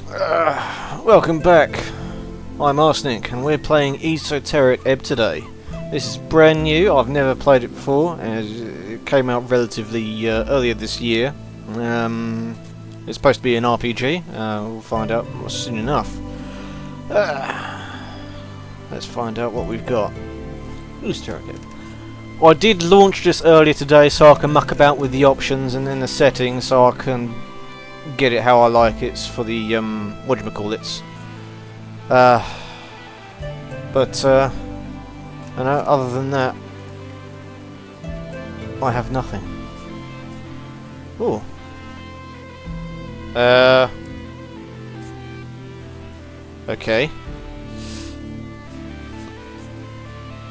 Welcome back. I'm Arsenick and we're playing Esoteric Ebb today. This is brand new, I've never played it before, and it came out relatively earlier this year. It's supposed to be an RPG, we'll find out soon enough. Let's find out what we've got. Esoteric Ebb. I did launch this earlier today so I can muck about with the options and then the settings so I can get it how I like it for the whatchamacallits. You know, other than that, I have nothing. Ooh. Okay.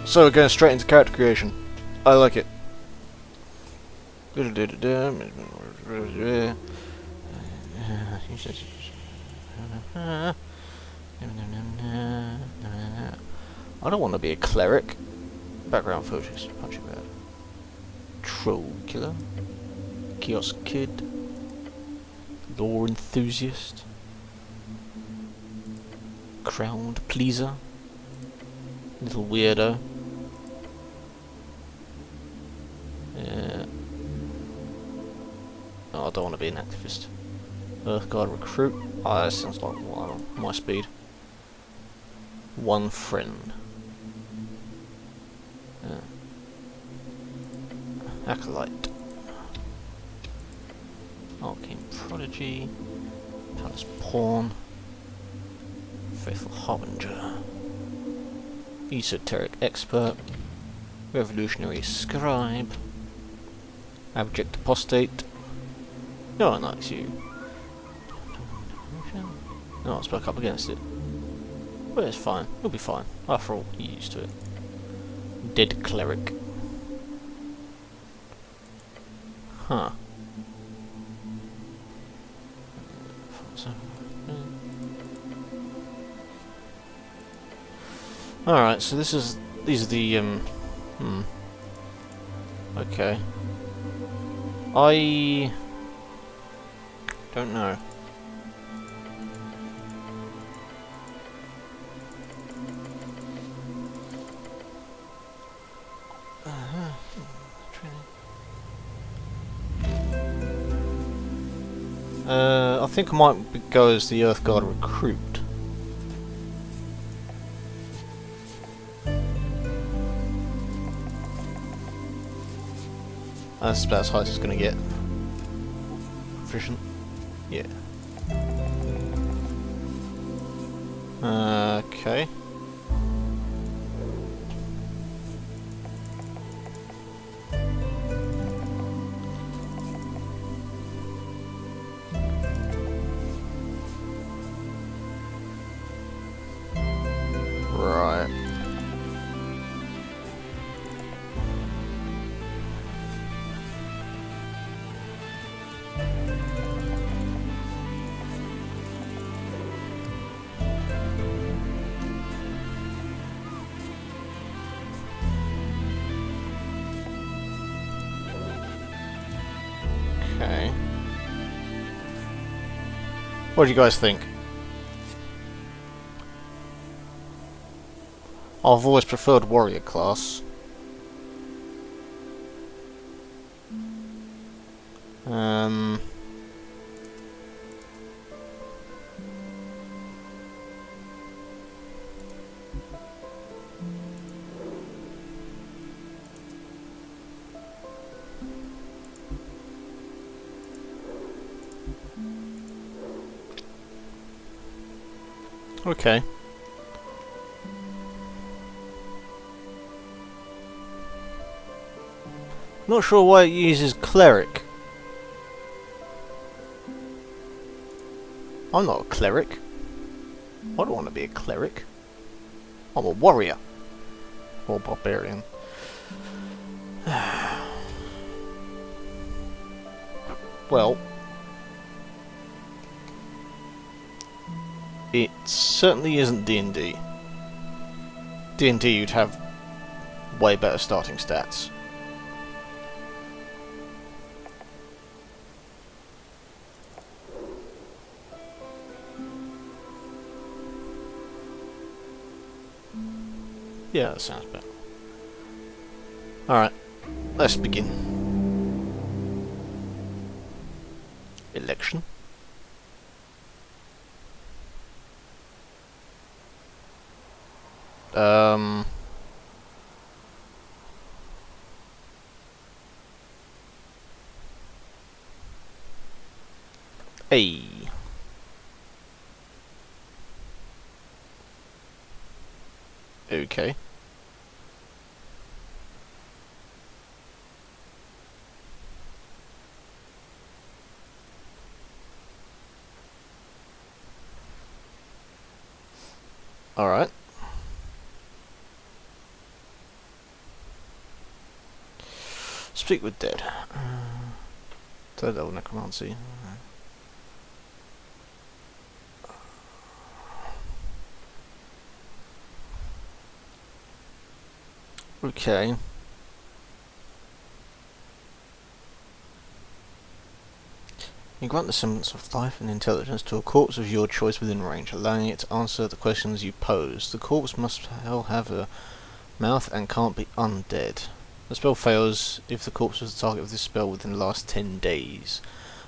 So we're going straight into character creation. I like it. I don't want to be a cleric. Background photos. Punching bag. Troll killer. Kiosk kid. Lore enthusiast. Crowd pleaser. Little weirdo. Oh, I don't want to be an activist. Earthguard recruit. Ah, that sounds like my speed. One friend. Acolyte. Arcane prodigy. Palace pawn. Faithful harbinger. Esoteric expert. Revolutionary scribe. Abject apostate. No one likes you. No, I spoke up against it. But it's fine. It'll be fine. After all, you're used to it. Dead cleric. Huh. Alright, so these are the okay. I don't know. I think I might go as the Earthguard recruit. That's about as high as it's going to get. Efficient? Yeah. Okay. Right. Okay. What do you guys think? I've always preferred warrior class. Okay. Not sure why it uses cleric. I'm not a cleric. I don't want to be a cleric. I'm a warrior. Or barbarian. Well, it certainly isn't D&D. D&D you'd have way better starting stats. Yeah, that sounds better. Alright, let's begin. Election. A. Okay. Alright. Speak with dead. Third level necromancy. Okay. You grant the semblance of life and intelligence to a corpse of your choice within range, allowing it to answer the questions you pose. The corpse must have a mouth and can't be undead. The spell fails if the corpse was the target of this spell within the last 10 days.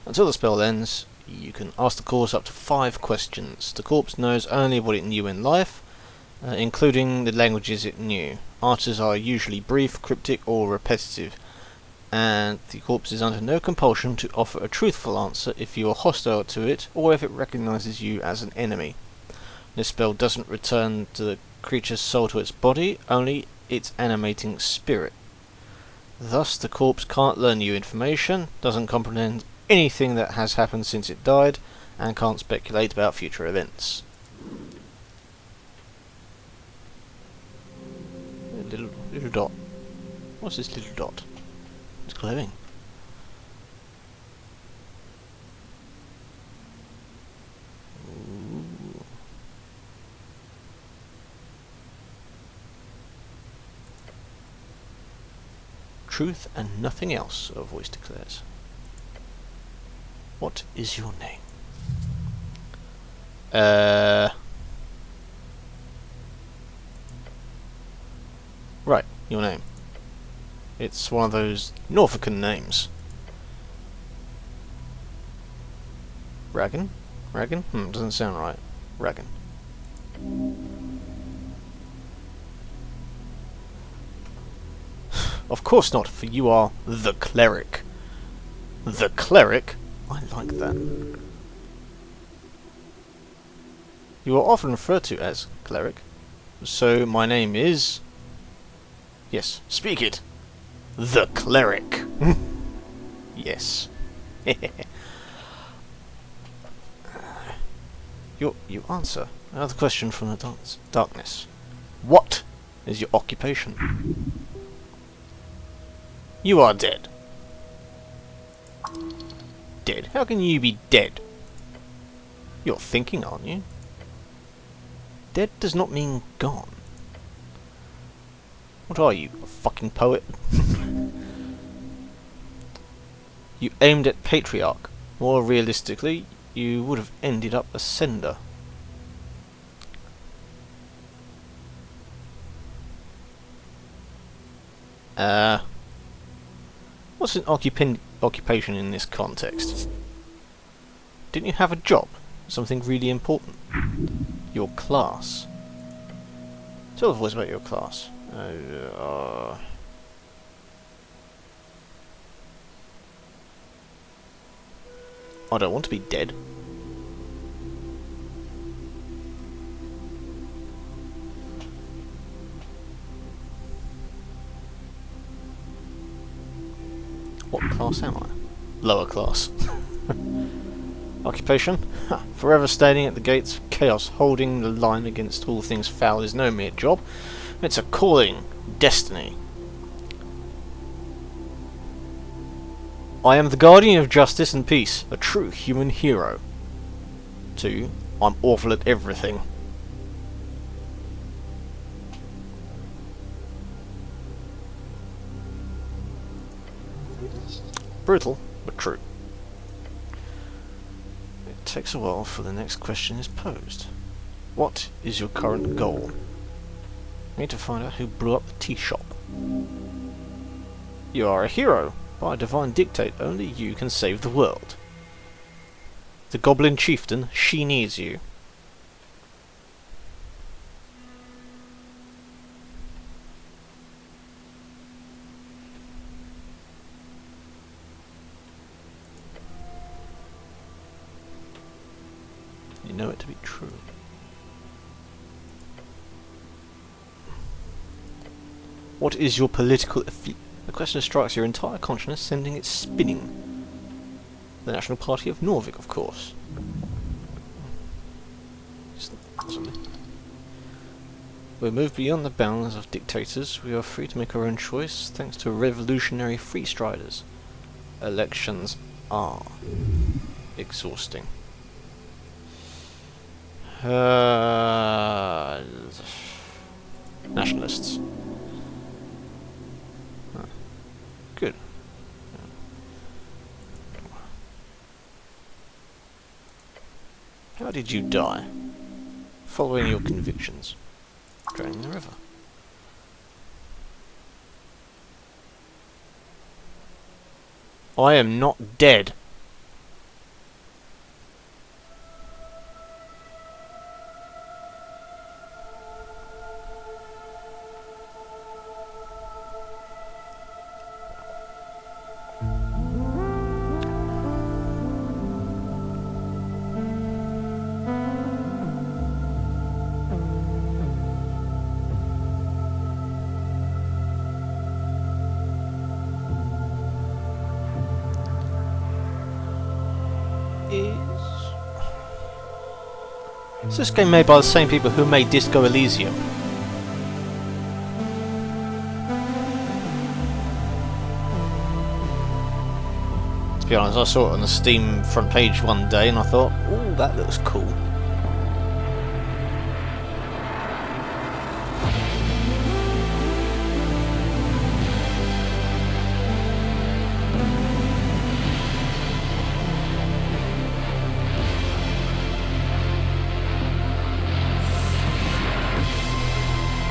Until the spell ends, you can ask the corpse up to 5 questions. The corpse knows only what it knew in life, including the languages it knew. Answers are usually brief, cryptic, or repetitive, and the corpse is under no compulsion to offer a truthful answer if you are hostile to it, or if it recognizes you as an enemy. This spell doesn't return to the creature's soul to its body, only its animating spirit. Thus, the corpse can't learn new information, doesn't comprehend anything that has happened since it died, and can't speculate about future events. Little dot. What's this little dot? It's glowing. Ooh. Truth and nothing else, a voice declares. What is your name? Right, your name. It's one of those Norfolcan names. Ragan? Ragan? Doesn't sound right. Ragan. Of course not, for you are the cleric. The cleric? I like that. You are often referred to as cleric. So my name is... Yes, speak it. The cleric. Yes. You answer. Another question from the darkness. What is your occupation? You are dead. Dead? How can you be dead? You're thinking, aren't you? Dead does not mean gone. What are you, a fucking poet? You aimed at Patriarch. More realistically, you would have ended up a sender. What's an occupation in this context? Didn't you have a job? Something really important? Your class. Tell the voice about your class. I don't want to be dead. What class am I? Lower class. Occupation? Forever standing at the gates of chaos, holding the line against all things foul is no mere job. It's a calling. Destiny. I am the guardian of justice and peace, a true human hero. 2. I'm awful at everything. Brutal, but true. It takes a while for the next question is posed. What is your current goal? We need to find out who blew up the tea shop. You are a hero. By divine dictate, only you can save the world. The Goblin Chieftain, she needs you. You know it to be true. What is your political affiliation? The question strikes your entire consciousness, sending it spinning. The National Party of Norvik, of course. We're moved beyond the bounds of dictators. We are free to make our own choice, thanks to revolutionary freestriders. Elections are exhausting. Nationalists. Good. How did you die? Following your convictions. Drowning the river. I am not dead. Is this game made by the same people who made Disco Elysium? To be honest, I saw it on the Steam front page one day and I thought, ooh, that looks cool.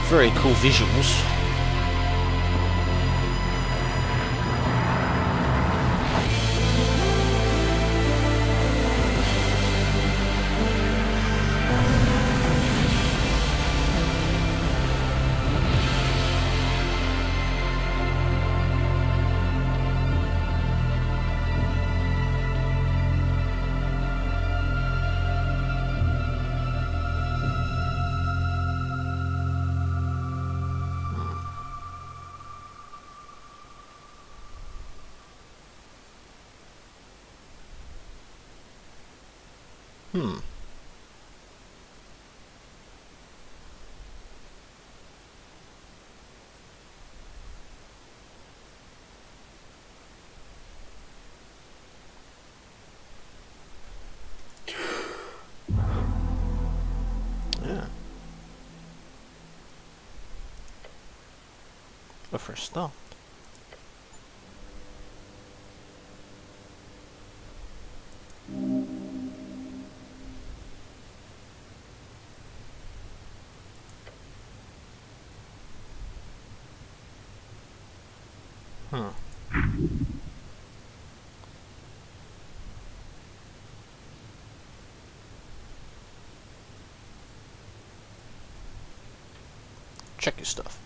Very cool visuals. Yeah. But for a start. Check your stuff.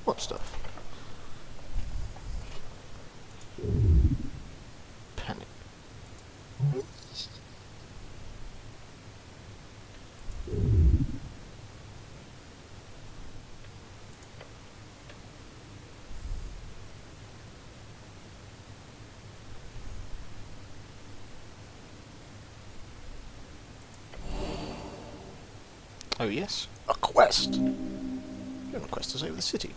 What stuff? Panic. Oh yes, a quest! You're on a quest to save the city.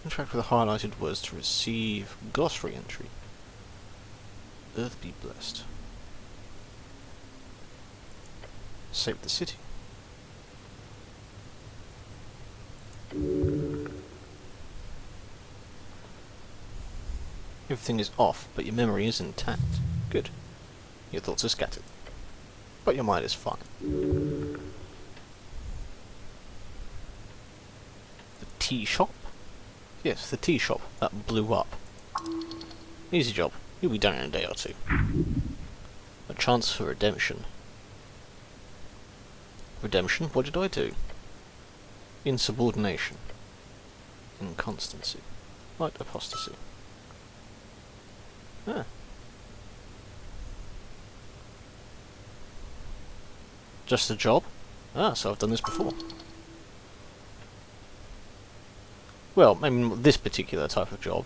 Interact with the highlighted words to receive glossary entry. Earth be blessed. Save the city. Everything is off, but your memory is intact. Good. Your thoughts are scattered. But your mind is fine. tea shop? Yes, the tea shop that blew up. Easy job. You'll be done in a day or two. A chance for redemption. Redemption? What did I do? Insubordination. Inconstancy. Light apostasy. Ah. Just a job? Ah, so I've done this before. Well, maybe not this particular type of job.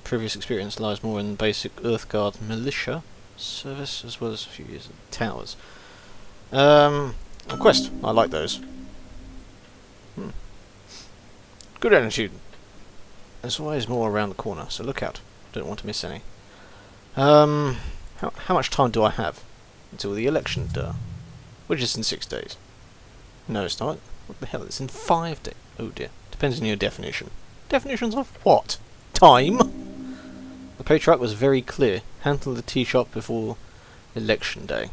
Previous experience lies more in basic Earthguard militia service, as well as a few years at towers. A quest. I like those. Good attitude. There's always more around the corner, so look out. Don't want to miss any. How much time do I have until the election, which is in 6 days? No, it's not. What the hell? It's in 5 days. Oh dear. Depends on your definition. Definitions of what? Time? The patriarch was very clear. Handle the tea shop before election day.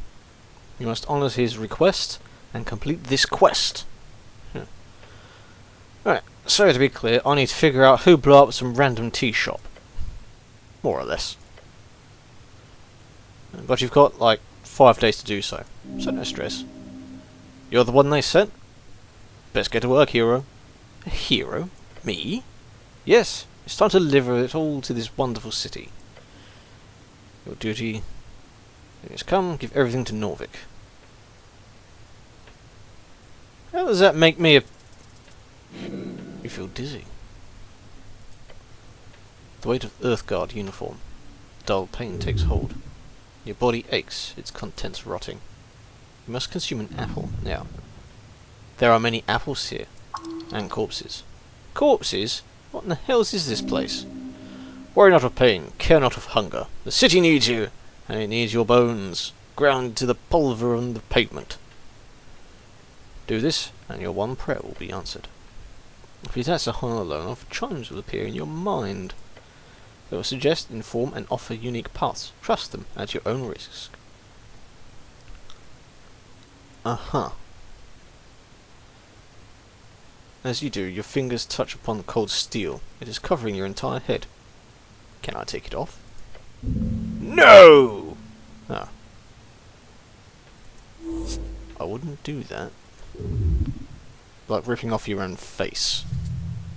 You must honour his request and complete this quest. Alright, so to be clear, I need to figure out who blew up some random tea shop. More or less. But you've got, like, 5 days to do so. So no stress. You're the one they sent? Best get to work, hero. A hero? Me? Yes, it's time to deliver it all to this wonderful city. Your duty is come, give everything to Norvik. How does that make me a... You feel dizzy. The weight of Earthguard uniform. Dull pain takes hold. Your body aches, its contents rotting. You must consume an apple. Now, there are many apples here. And corpses. Corpses? What in the hell is this place? Worry not of pain, care not of hunger. The city needs you, and it needs your bones, ground to the pulver on the pavement. Do this, and your one prayer will be answered. If you touch the horn alone, chimes will appear in your mind. They will suggest, inform, and offer unique paths. Trust them at your own risk. As you do, your fingers touch upon the cold steel. It is covering your entire head. Can I take it off? No! Ah. I wouldn't do that. Like ripping off your own face.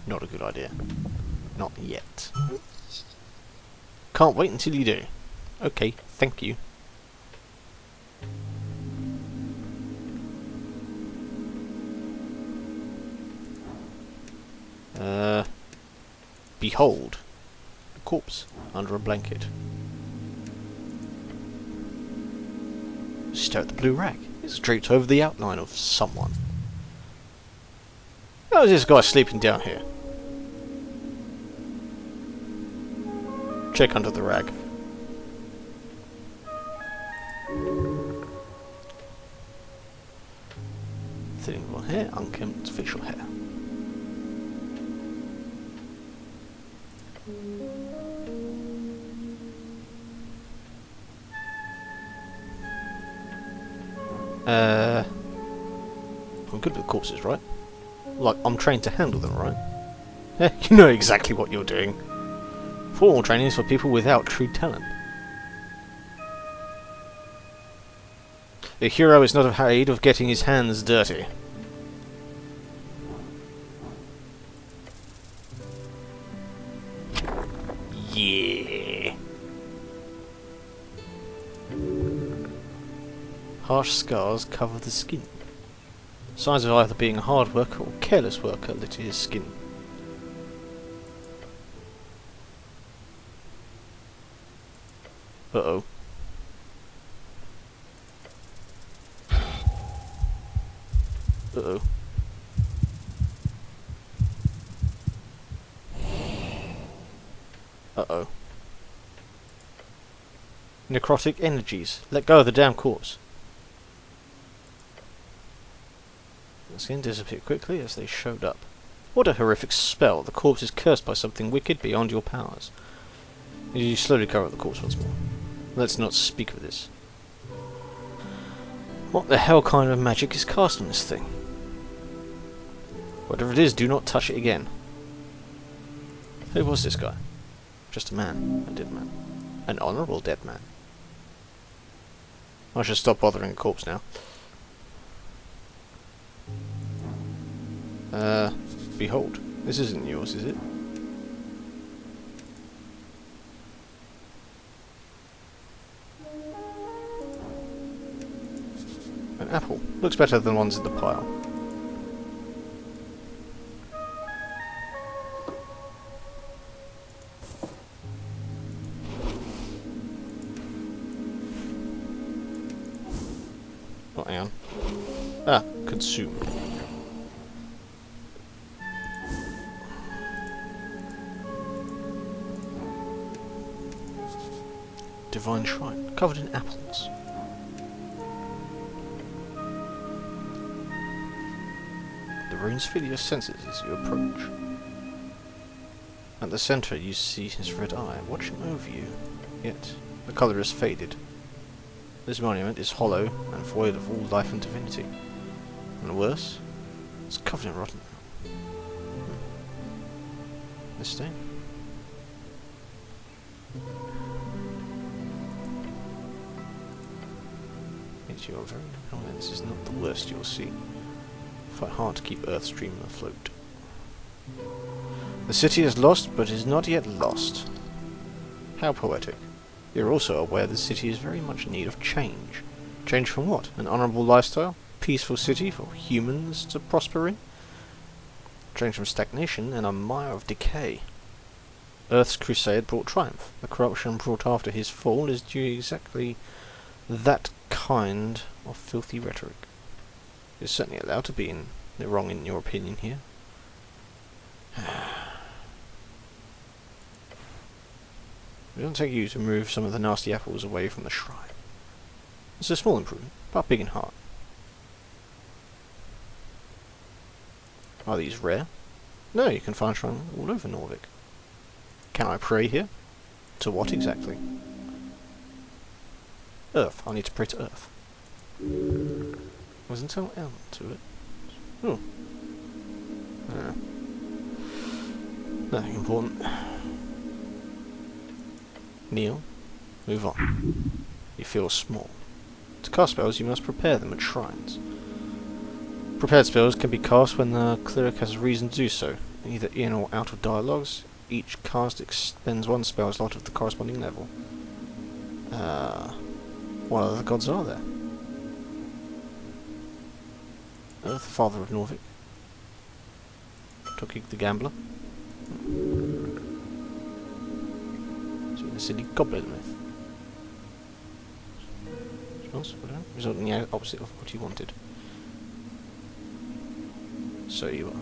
Not a good idea. Not yet. Can't wait until you do. Okay, thank you. Behold. A corpse under a blanket. Stare at the blue rag. It's draped over the outline of someone. How is this guy sleeping down here? Check under the rag. Thinning blonde hair, unkempt facial hair. I'm good with corpses, right? Like, I'm trained to handle them, right? You know exactly what you're doing. Formal training is for people without true talent. The hero is not afraid of getting his hands dirty. Yeah. Harsh scars cover the skin. Signs of either being a hard worker or careless worker litter his skin. Uh-oh. Uh-oh. Uh-oh. Necrotic energies. Let go of the damn corpse. The skin disappeared quickly as they showed up. What a horrific spell. The corpse is cursed by something wicked beyond your powers. You slowly cover up the corpse once more. Let's not speak of this. What the hell kind of magic is cast on this thing? Whatever it is, do not touch it again. Who was this guy? Just a man. A dead man. An honourable dead man. I should stop bothering a corpse now. Behold. This isn't yours, is it? An apple. Looks better than ones in the pile. Oh, hang on. Ah, consume. Divine shrine, covered in apples. The runes fill your senses as you approach. At the centre you see his red eye watching over you, yet the colour is faded. This monument is hollow and void of all life and divinity. And worse, it's covered in rotten. This stain? Yet you are very aware this is not the worst you'll see. Fight hard to keep Earth's dream afloat. The city is lost, but is not yet lost. How poetic. You're also aware the city is very much in need of change. Change from what? An honourable lifestyle? Peaceful city for humans to prosper in? Change from stagnation and a mire of decay. Earth's crusade brought triumph. The corruption brought after his fall is due exactly that kind of filthy rhetoric. You're certainly allowed to be wrong in your opinion here. It doesn't take you to move some of the nasty apples away from the shrine. It's a small improvement, but big in heart. Are these rare? No, you can find shrines all over Norvik. Can I pray here? To what exactly? Earth. I need to pray to Earth. Wasn't there an element to it? Oh. Nothing important. Kneel. Move on. You feel small. To cast spells, you must prepare them at shrines. Prepared spells can be cast when the cleric has reason to do so, either in or out of dialogues. Each cast expends one spell slot of the corresponding level. What other gods are there? Earth, father of Norvik. Tokig the gambler. The silly goblin myth. Resulting in the opposite of what you wanted. So you are.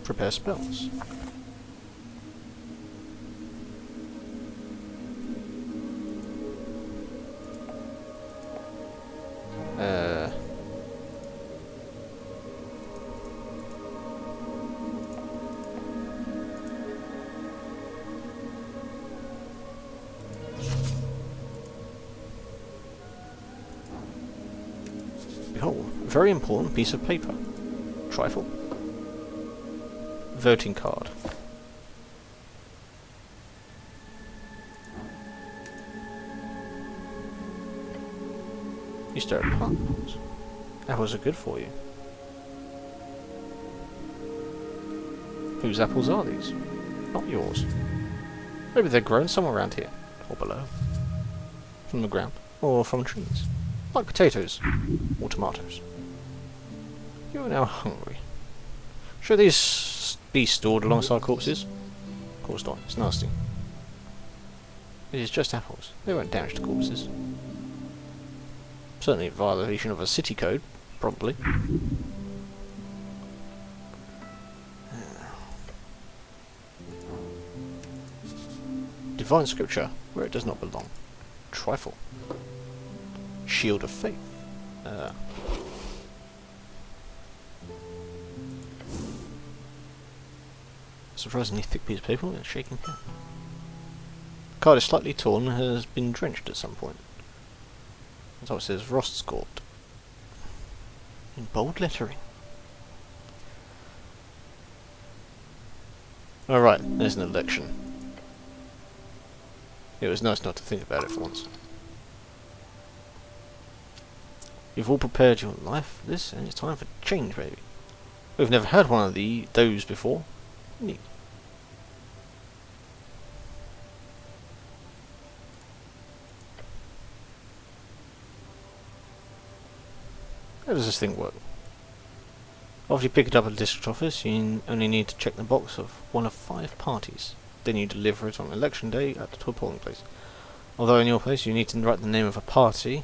Prepare spells. Behold, a very important piece of paper. Trifle. Voting card. You stir up apples. Apples are good for you. Whose apples are these? Not yours. Maybe they're grown somewhere around here, or below. From the ground, or from trees. Like potatoes, or tomatoes. You are now hungry. Should these be stored alongside corpses? Of course not, it's nasty. It is just apples. They won't damage the corpses. Certainly a violation of a city code, probably. Divine scripture, where it does not belong. Trifle. Shield of faith. Surprisingly thick piece of paper with a shaking pen. The card is slightly torn and has been drenched at some point. That's what it says, Rostscourt. In bold lettering. Alright, there's an election. It was nice not to think about it for once. You've all prepared your life for this, and it's time for change, baby. We've never had one of those before. Neat. How does this thing work? After you pick it up at the district office, you only need to check the box of one of 5 parties. Then you deliver it on election day to a polling place. Although in your place you need to write the name of a party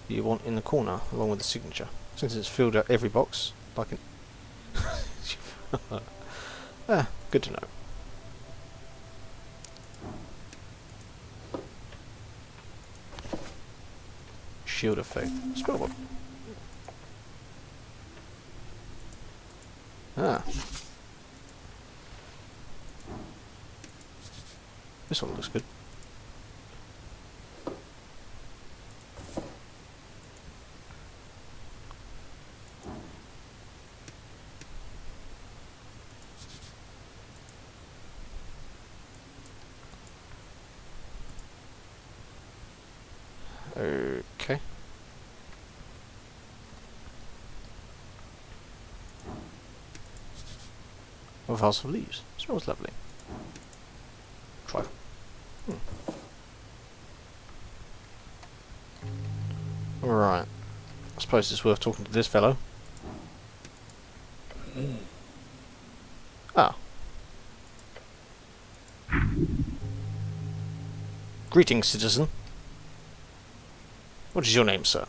you want in the corner, along with the signature. Since it's filled out every box, like an... good to know. Shield of Faith. Spellbook. This one looks good. Okay. A vase of leaves. Smells lovely. Try. Right. I suppose it's worth talking to this fellow. Ah. Greetings, citizen. What is your name, sir?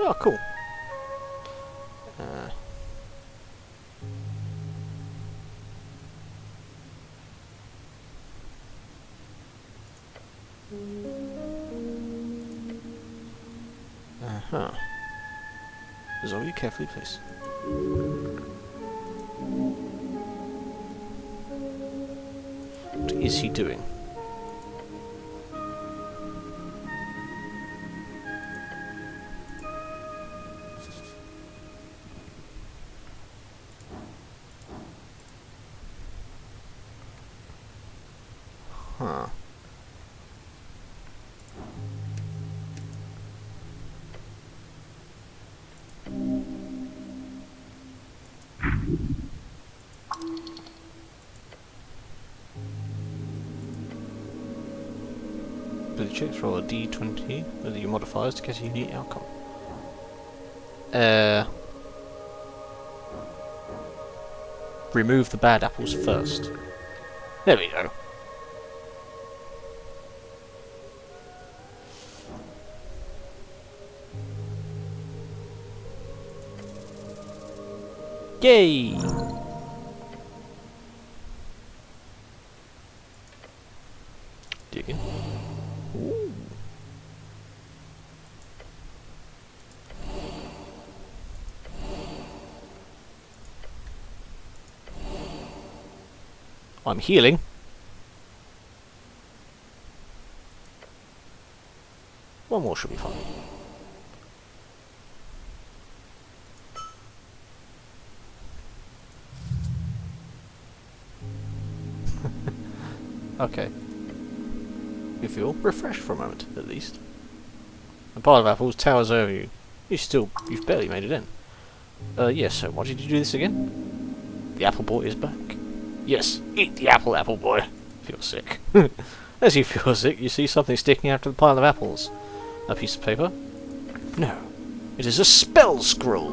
Oh, cool. Resolve you carefully, please. What is he doing? Huh. Ability checks, roll a d20 with your modifiers to get a unique outcome. Remove the bad apples first. There we go. Yay! Digging. Ooh. I'm healing. One more should be fine. Okay. You feel refreshed for a moment, at least. A pile of apples towers over you. You've barely made it in. Yes, so why did you do this again? The apple boy is back. Yes, eat the apple, apple boy. Feel sick. As you feel sick, you see something sticking out of the pile of apples. A piece of paper? No. It is a spell scroll.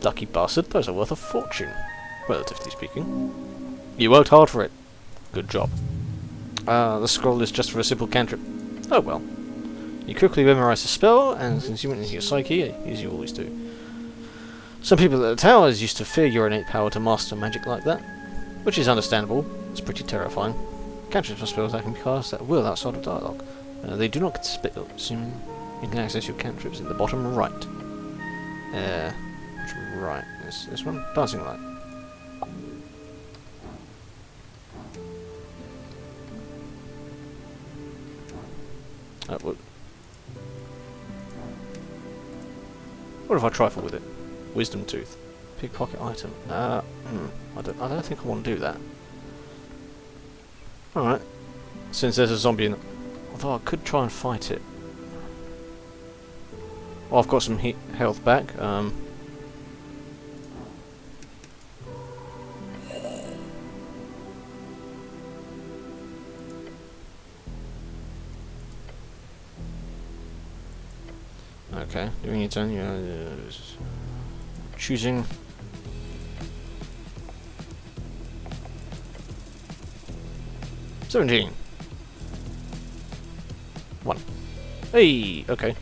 Lucky bastard, those are worth a fortune. Relatively speaking. You worked hard for it. Good job. The scroll is just for a simple cantrip. Oh well. You quickly memorize the spell and consume it into your psyche, as you always do. Some people at the towers used to fear your innate power to master magic like that, which is understandable. It's pretty terrifying. Cantrips are spells that can be cast at will outside of dialogue. They do not get spells. You can access your cantrips in the bottom right. Which right? This one? Dancing light. What if I trifle with it? Wisdom tooth. Pickpocket item. I don't think I want to do that. Alright. Since there's a zombie in it. Although I could try and fight it. Well, I've got some health back. Okay, doing your turn, choosing. $17. 1. Hey, okay.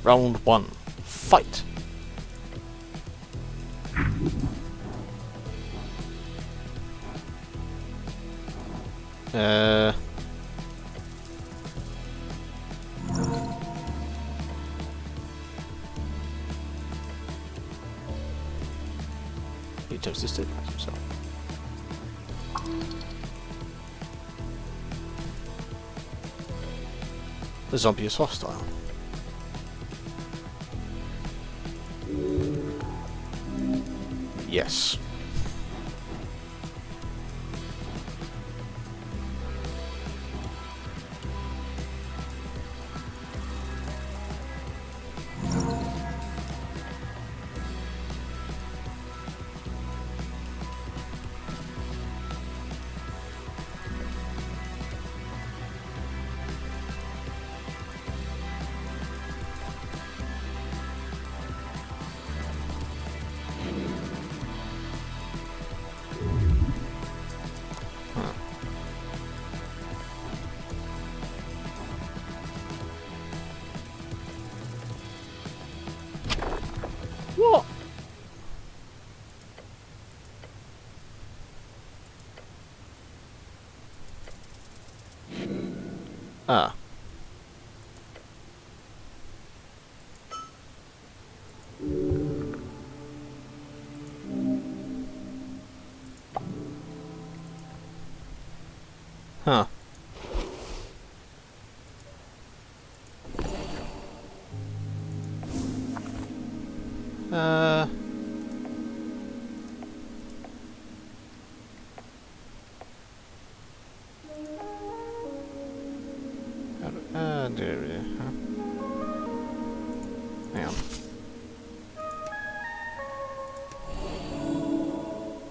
Round 1. Fight. He attempts to stabilize himself. The zombie is hostile. Yes. What? Ah. Huh. Hang on.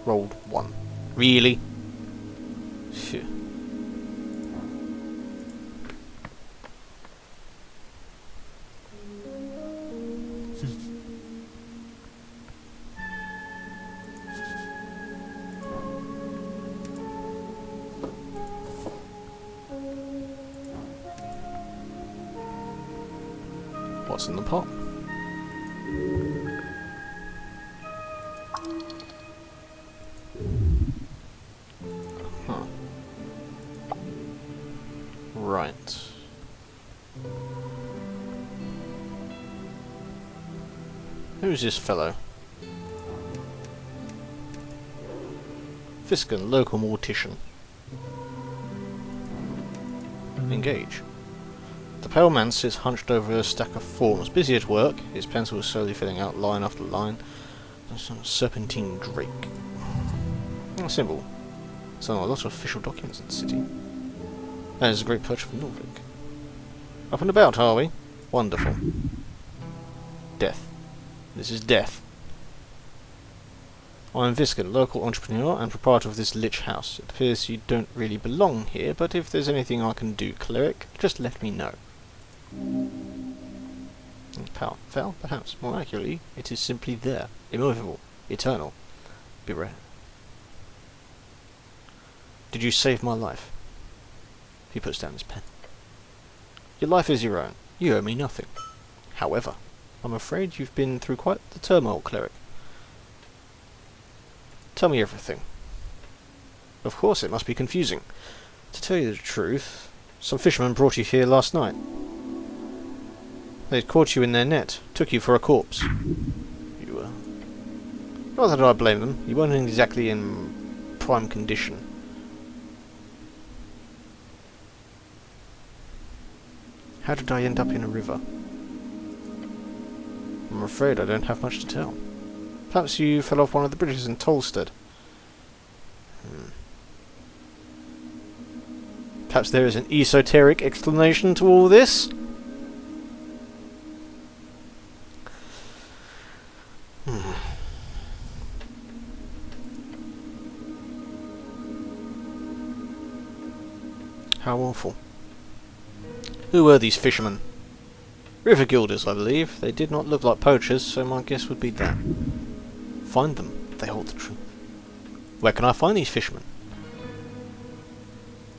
Rolled 1. Really? Shit. What's in the pot? Huh. Right. Who's this fellow? Fiskin, local mortician. Engage. The pale man sits hunched over a stack of forms, busy at work. His pencil is slowly filling out line after line. Some serpentine drake. A symbol. So a lot of official documents in the city. That is a great perch for Norvik. Up and about, are we? Wonderful. Death. This is death. I am Viskin, local entrepreneur and proprietor of this lich house. It appears you don't really belong here, but if there's anything I can do, cleric, just let me know. Fell, perhaps. More accurately, it is simply there. Immovable. Eternal. Be rare. Did you save my life? He puts down his pen. Your life is your own. You owe me nothing. However, I'm afraid you've been through quite the turmoil, cleric. Tell me everything. Of course it must be confusing. To tell you the truth, some fishermen brought you here last night. They'd caught you in their net, took you for a corpse. You were... Not that I blame them, you weren't exactly in prime condition. How did I end up in a river? I'm afraid I don't have much to tell. Perhaps you fell off one of the bridges in Tolstead. Perhaps there is an esoteric explanation to all this? How awful. Who were these fishermen? River guilders, I believe. They did not look like poachers, so my guess would be that. Find them. They hold the truth. Where can I find these fishermen?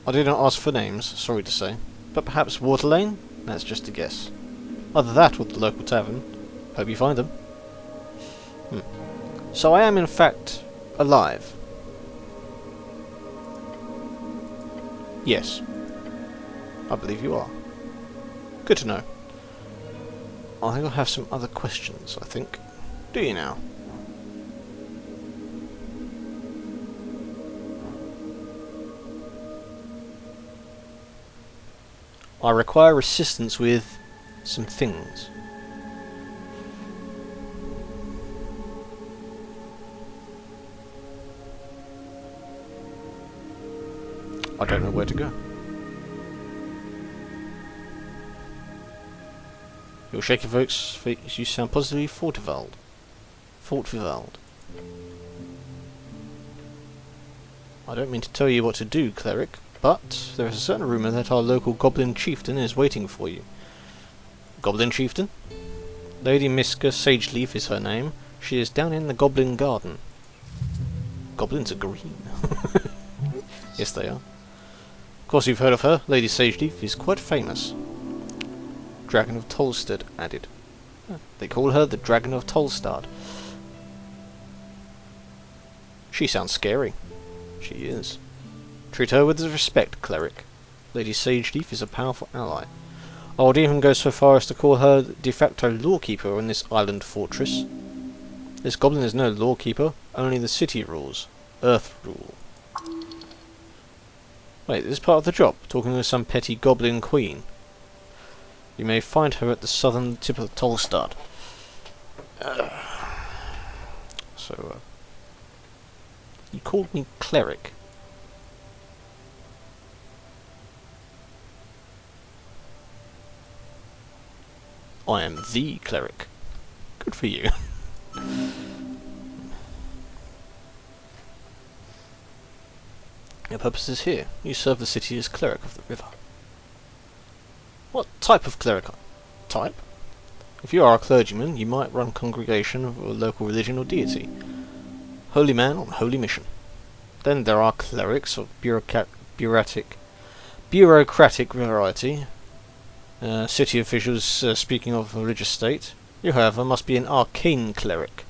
I did not ask for names, sorry to say. But perhaps Water Lane? That's just a guess. Either that or the local tavern. Hope you find them. So I am in fact alive. Yes. I believe you are. Good to know. I think I'll have some other questions, I think. Do you now? I require assistance with some things. I don't know where to go. Your shaky folks, you sound positively fortified. I don't mean to tell you what to do, cleric, but there is a certain rumour that our local goblin chieftain is waiting for you. Goblin chieftain? Lady Miska Sageleaf is her name. She is down in the Goblin Garden. Goblins are green. Yes, they are. Of course you've heard of her. Lady Sageleaf is quite famous. Dragon of Tolstead added. They call her the Dragon of Tolstad. She sounds scary. She is. Treat her with respect, cleric. Lady Sageleaf is a powerful ally. I would even go so far as to call her de facto lawkeeper in this island fortress. This goblin is no lawkeeper, only the city rules. Earth rule. Wait, this is part of the job, talking with some petty goblin queen. You may find her at the southern tip of Tolstad. You called me cleric. I am the cleric. Good for you. Your purpose is here. You serve the city as cleric of the river. What type of cleric? Type? If you are a clergyman, you might run congregation of a local religion or deity. Holy man on holy mission. Then there are clerics of bureaucratic variety. City officials speaking of religious state. You, however, must be an arcane cleric.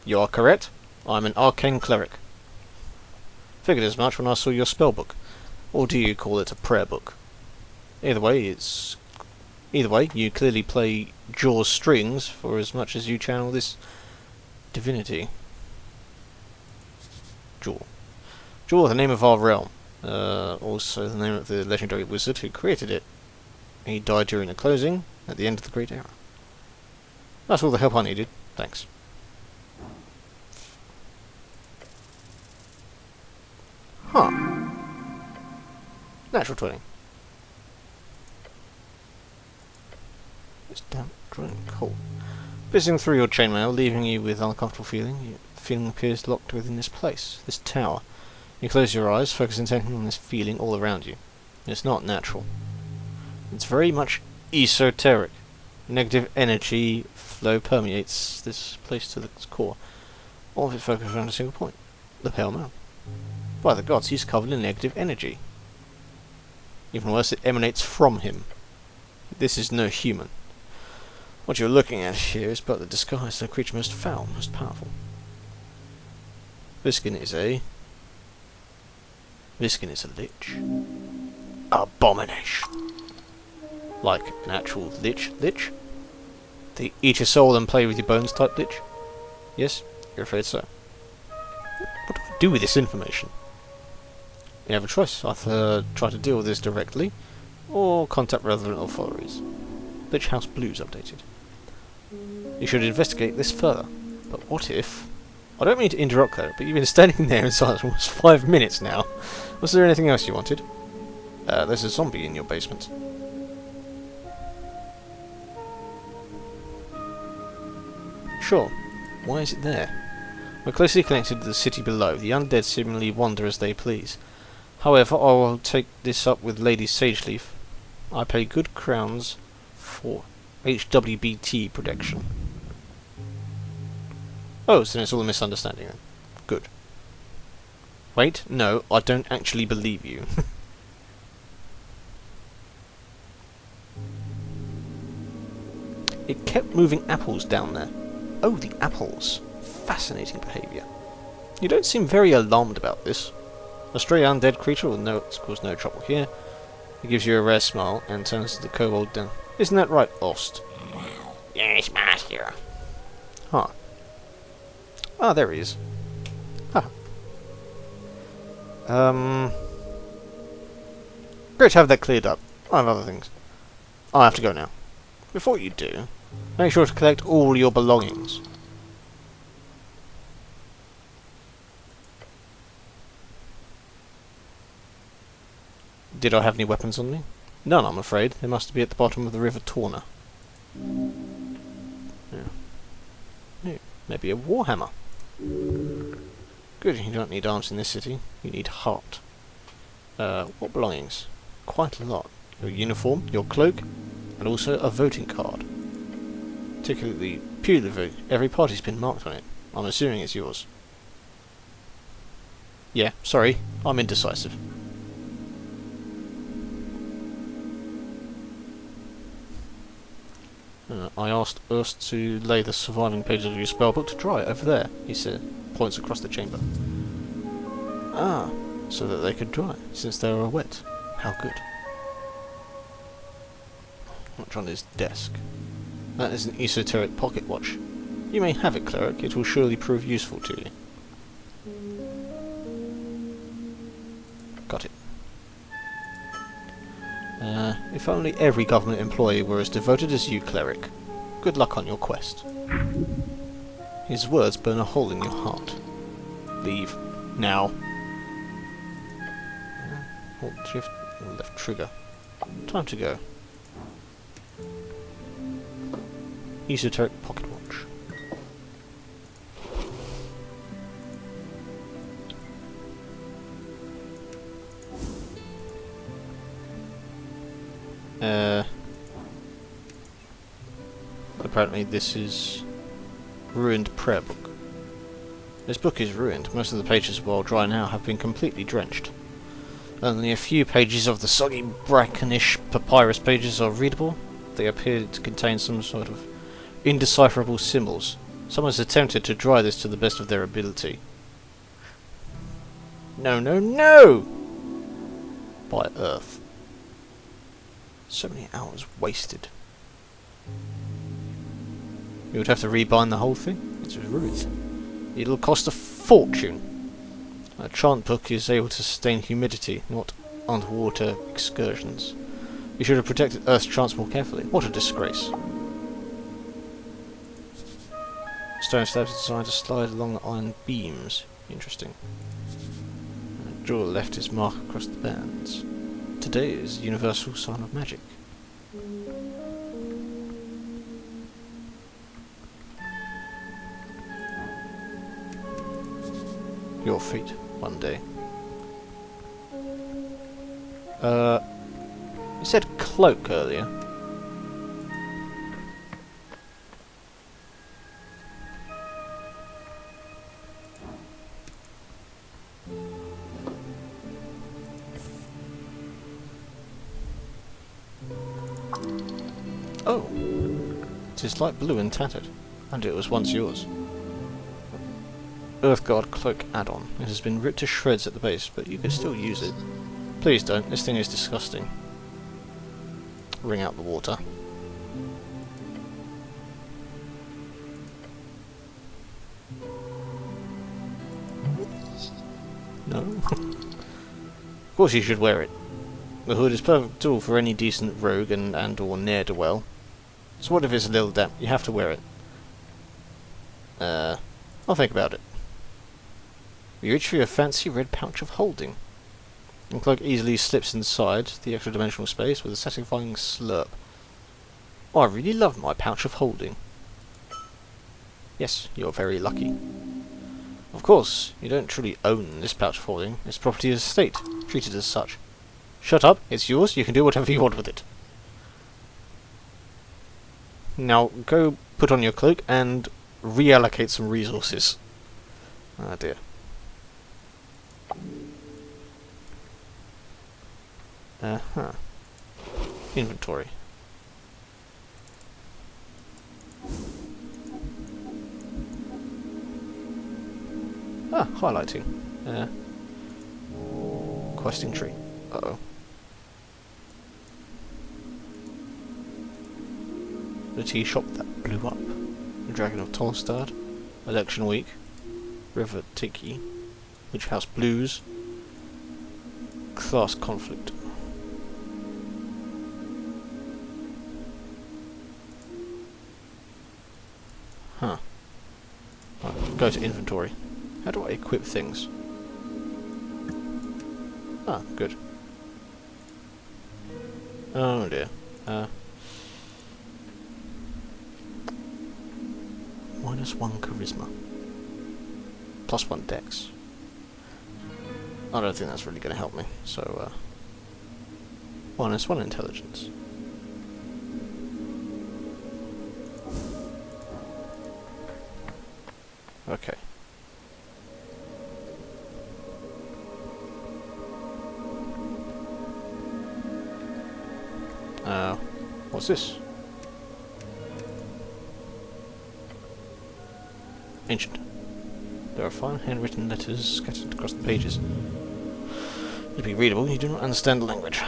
You are correct. I am an arcane cleric. Figured as much when I saw your spellbook. Or do you call it a prayer book? Either way, you clearly play Jaws strings for as much as you channel this divinity. Jaw, the name of our realm. Also the name of the legendary wizard who created it. He died during the closing, at the end of the Great Era. That's all the help I needed. Thanks. Huh. Natural 20. It's damp, dry and cold. Fizzing through your chainmail, leaving you with uncomfortable feeling. Your feeling appears locked within this place, this tower. You close your eyes, focus intently on this feeling all around you. It's not natural. It's very much esoteric. Negative energy flow permeates this place to its core. All of it focused around a single point. The Pale Mound. By the gods, he's covered in negative energy. Even worse, it emanates from him. This is no human. What you're looking at here is but the disguise of a creature most foul, most powerful. Viskin is a lich. Abomination. Like an actual lich? The eat your soul and play with your bones type lich? Yes, you're afraid so. What do I do with this information? You have a choice. Either try to deal with this directly, or contact relevant authorities. Lich House Blues updated. You should investigate this further. But what if... I don't mean to interrupt, Claire, but you've been standing there in silence for almost 5 minutes now. Was there anything else you wanted? There's a zombie in your basement. Sure. Why is it there? We're closely connected to the city below. The undead seemingly wander as they please. However, I will take this up with Lady Sageleaf. I pay good crowns for HWBT protection. Oh, so it's all a misunderstanding then. Good. Wait, no, I don't actually believe you. It kept moving apples down there. Oh, the apples. Fascinating behaviour. You don't seem very alarmed about this. A stray undead creature will cause no trouble here. He gives you a rare smile and turns the kobold down. Isn't that right, Ost? Yes, master. Huh. Ah, there he is. Huh. Great to have that cleared up. I have other things. I have to go now. Before you do, make sure to collect all your belongings. Did I have any weapons on me? None, I'm afraid. They must be at the bottom of the River Torna. Yeah. Maybe a warhammer. Good, you don't need arms in this city. You need heart. What belongings? Quite a lot. Your uniform, your cloak, and also a voting card. Particularly purely vote. Every party's been marked on it. I'm assuming it's yours. Yeah, sorry. I'm indecisive. I asked Urst to lay the surviving pages of your spellbook to dry over there, he said, points across the chamber. Ah, so that they could dry, since they were wet. How good. Watch on his desk. That is an esoteric pocket watch. You may have it, cleric. It will surely prove useful to you. Got it. If only every government employee were as devoted as you, cleric. Good luck on your quest. His words burn a hole in your heart. Leave. Now. Hold shift, left trigger. Time to go. Esoteric pocket watch. Apparently this is ruined prayer book. This book is ruined. Most of the pages, while dry now, have been completely drenched. Only a few pages of the soggy, brackenish papyrus pages are readable. They appear to contain some sort of indecipherable symbols. Someone's attempted to dry this to the best of their ability. No, no, no! By Earth. So many hours wasted. You would have to rebind the whole thing? It's ruined. It'll cost a fortune. A chant book is able to sustain humidity, not underwater excursions. You should have protected Earth's chants more carefully. What a disgrace. Stone slabs are designed to slide along the iron beams. Interesting. Jewel left his mark across the bands. Today is the universal sign of magic. Your fate, one day. You said cloak earlier. It is light blue and tattered, and it was once yours. Earth Guard Cloak add-on. It has been ripped to shreds at the base, but you could still use it. Please don't, this thing is disgusting. Wring out the water. No. Of course you should wear it. The hood is perfect tool for any decent rogue and or ne'er-do-well. So what if it's a little damp? You have to wear it. I'll think about it. You reach for your fancy red pouch of holding. The cloak easily slips inside the extra dimensional space with a satisfying slurp. Oh, I really love my pouch of holding. Yes, you're very lucky. Of course, you don't truly own this pouch of holding. It's property of the estate, treated as such. Shut up, it's yours, you can do whatever you want with it. Now, go put on your cloak and reallocate some resources. Ah dear. Inventory. Highlighting. Questing tree. Uh-oh. The tea shop that blew up. The Dragon of Tolstad. Election Week. River Tiki. Witch House Blues. Class Conflict. Huh. Right, go to inventory. How do I equip things? Ah, good. Oh dear. -1 charisma. +1 dex. I don't think that's really going to help me, so -1 intelligence. Okay. What's this? Ancient. There are fine handwritten letters scattered across the pages. To be readable, you do not understand the language.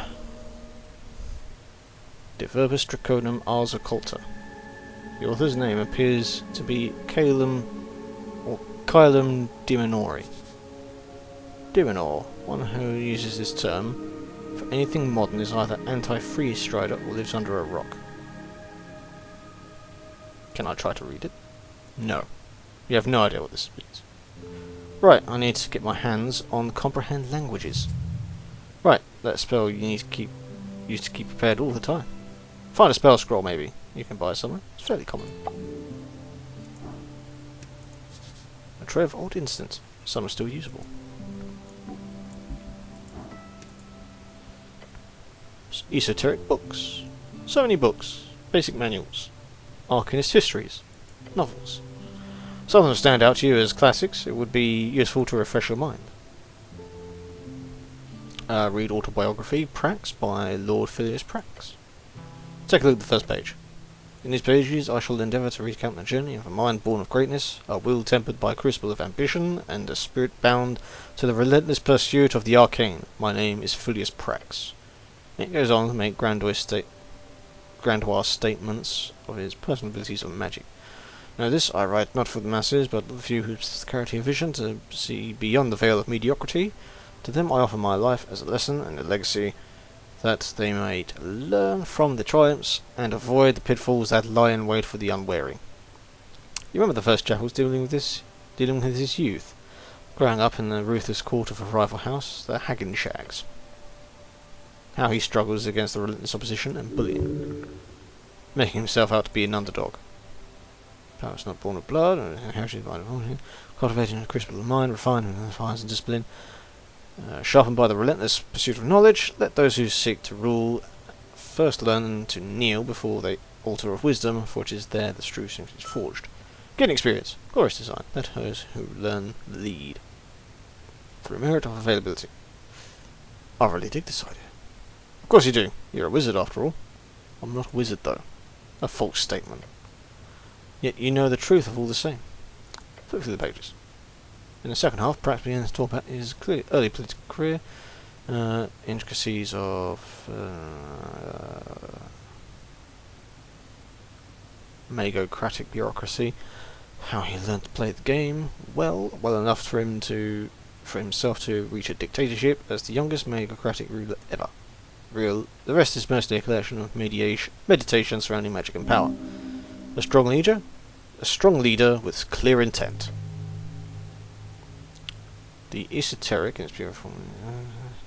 De Verbis Draconum Ars Occulta. The author's name appears to be Calum Diminori. Diminor, one who uses this term for anything modern, is either anti-free strider or lives under a rock. Can I try to read it? No. You have no idea what this means. Right, I need to get my hands on comprehend languages. Right, that spell you need to keep prepared all the time. Find a spell scroll maybe. You can buy somewhere. It's fairly common. A tray of old instants. Some are still usable. Esoteric books. So many books. Basic manuals. Arcanist histories. Novels. Some of them stand out to you as classics. It would be useful to refresh your mind. Read Autobiography Prax by Lord Filius Prax. Take a look at the first page. In these pages I shall endeavour to recount the journey of a mind born of greatness, a will tempered by a crucible of ambition, and a spirit bound to the relentless pursuit of the arcane. My name is Filius Prax. It goes on to make grandiose statements of his personal abilities of magic. Now this I write not for the masses, but the few who possess the clarity of vision to see beyond the veil of mediocrity. To them I offer my life as a lesson and a legacy, that they might learn from the triumphs and avoid the pitfalls that lie in wait for the unwary. You remember the first jackals dealing with his youth, growing up in the ruthless court of a rival house, the Haggin Shags. How he struggles against the relentless opposition and bullying, making himself out to be an underdog. Power's not born of blood, or inherited by the cultivating a crucible of mind, refined in the fires and discipline, sharpened by the relentless pursuit of knowledge. Let those who seek to rule first learn to kneel before the altar of wisdom, for it is there the true strength is forged. Gain experience, glorious design. Let those who learn lead. Through merit of availability. I really dig this idea. Of course you do. You're a wizard after all. I'm not a wizard though. A false statement. Yet you know the truth of all the same. Flip through the pages. In the second half, Pratt begins to talk about his early political career, intricacies of magocratic bureaucracy, how he learned to play the game well enough for himself to reach a dictatorship as the youngest magocratic ruler ever. The rest is mostly a collection of meditation surrounding magic and power. A strong leader with clear intent. The esoteric in its pure form,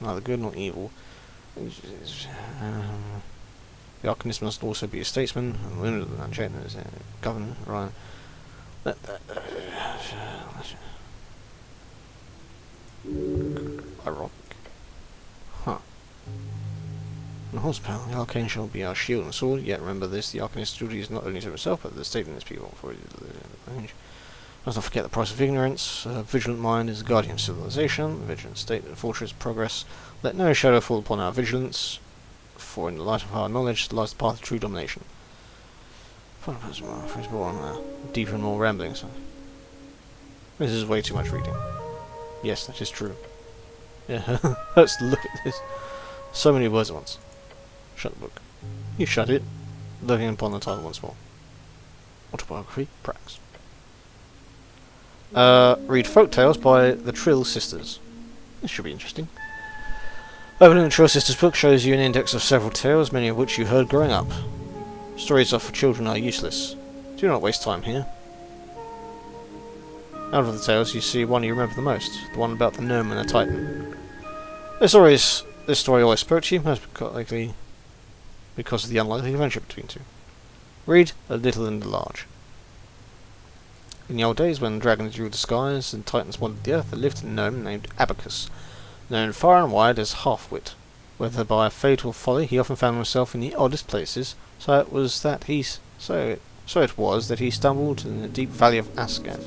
neither good nor evil. The Arcanist must also be a statesman, and women of the unchecked as a governor. Right. Ironic. Huh. And horsepower, the arcane shall be our shield and sword, yet remember this, the Arcanist's duty is not only to himself, but to the state and its people, for it is the range. Must not forget the price of ignorance. A vigilant mind is the guardian of civilization. The vigilant state and fortress progress. Let no shadow fall upon our vigilance, for in the light of our knowledge lies the path of true domination. Deeper and more rambling. So. This is way too much reading. Yes, that is true. Yeah, hurts to look at this. So many words at once. Shut the book. You shut it. Looking upon the title once more. Autobiography, Prax. Read Folk Tales by the Trill Sisters. This should be interesting. Opening the Trill Sisters book shows you an index of several tales, many of which you heard growing up. Stories for children are useless. Do not waste time here. Out of the tales, you see one you remember the most, the one about the gnome and the titan. This story always spoke to you, most likely because of the unlikely adventure between two. Read The Little and the Large. In the old days, when dragons ruled the skies and titans wandered the earth, there lived a gnome named Abacus, known far and wide as Half-Wit. Whether by a fatal folly, he often found himself in the oddest places, so it was that he stumbled in the deep valley of Ascan.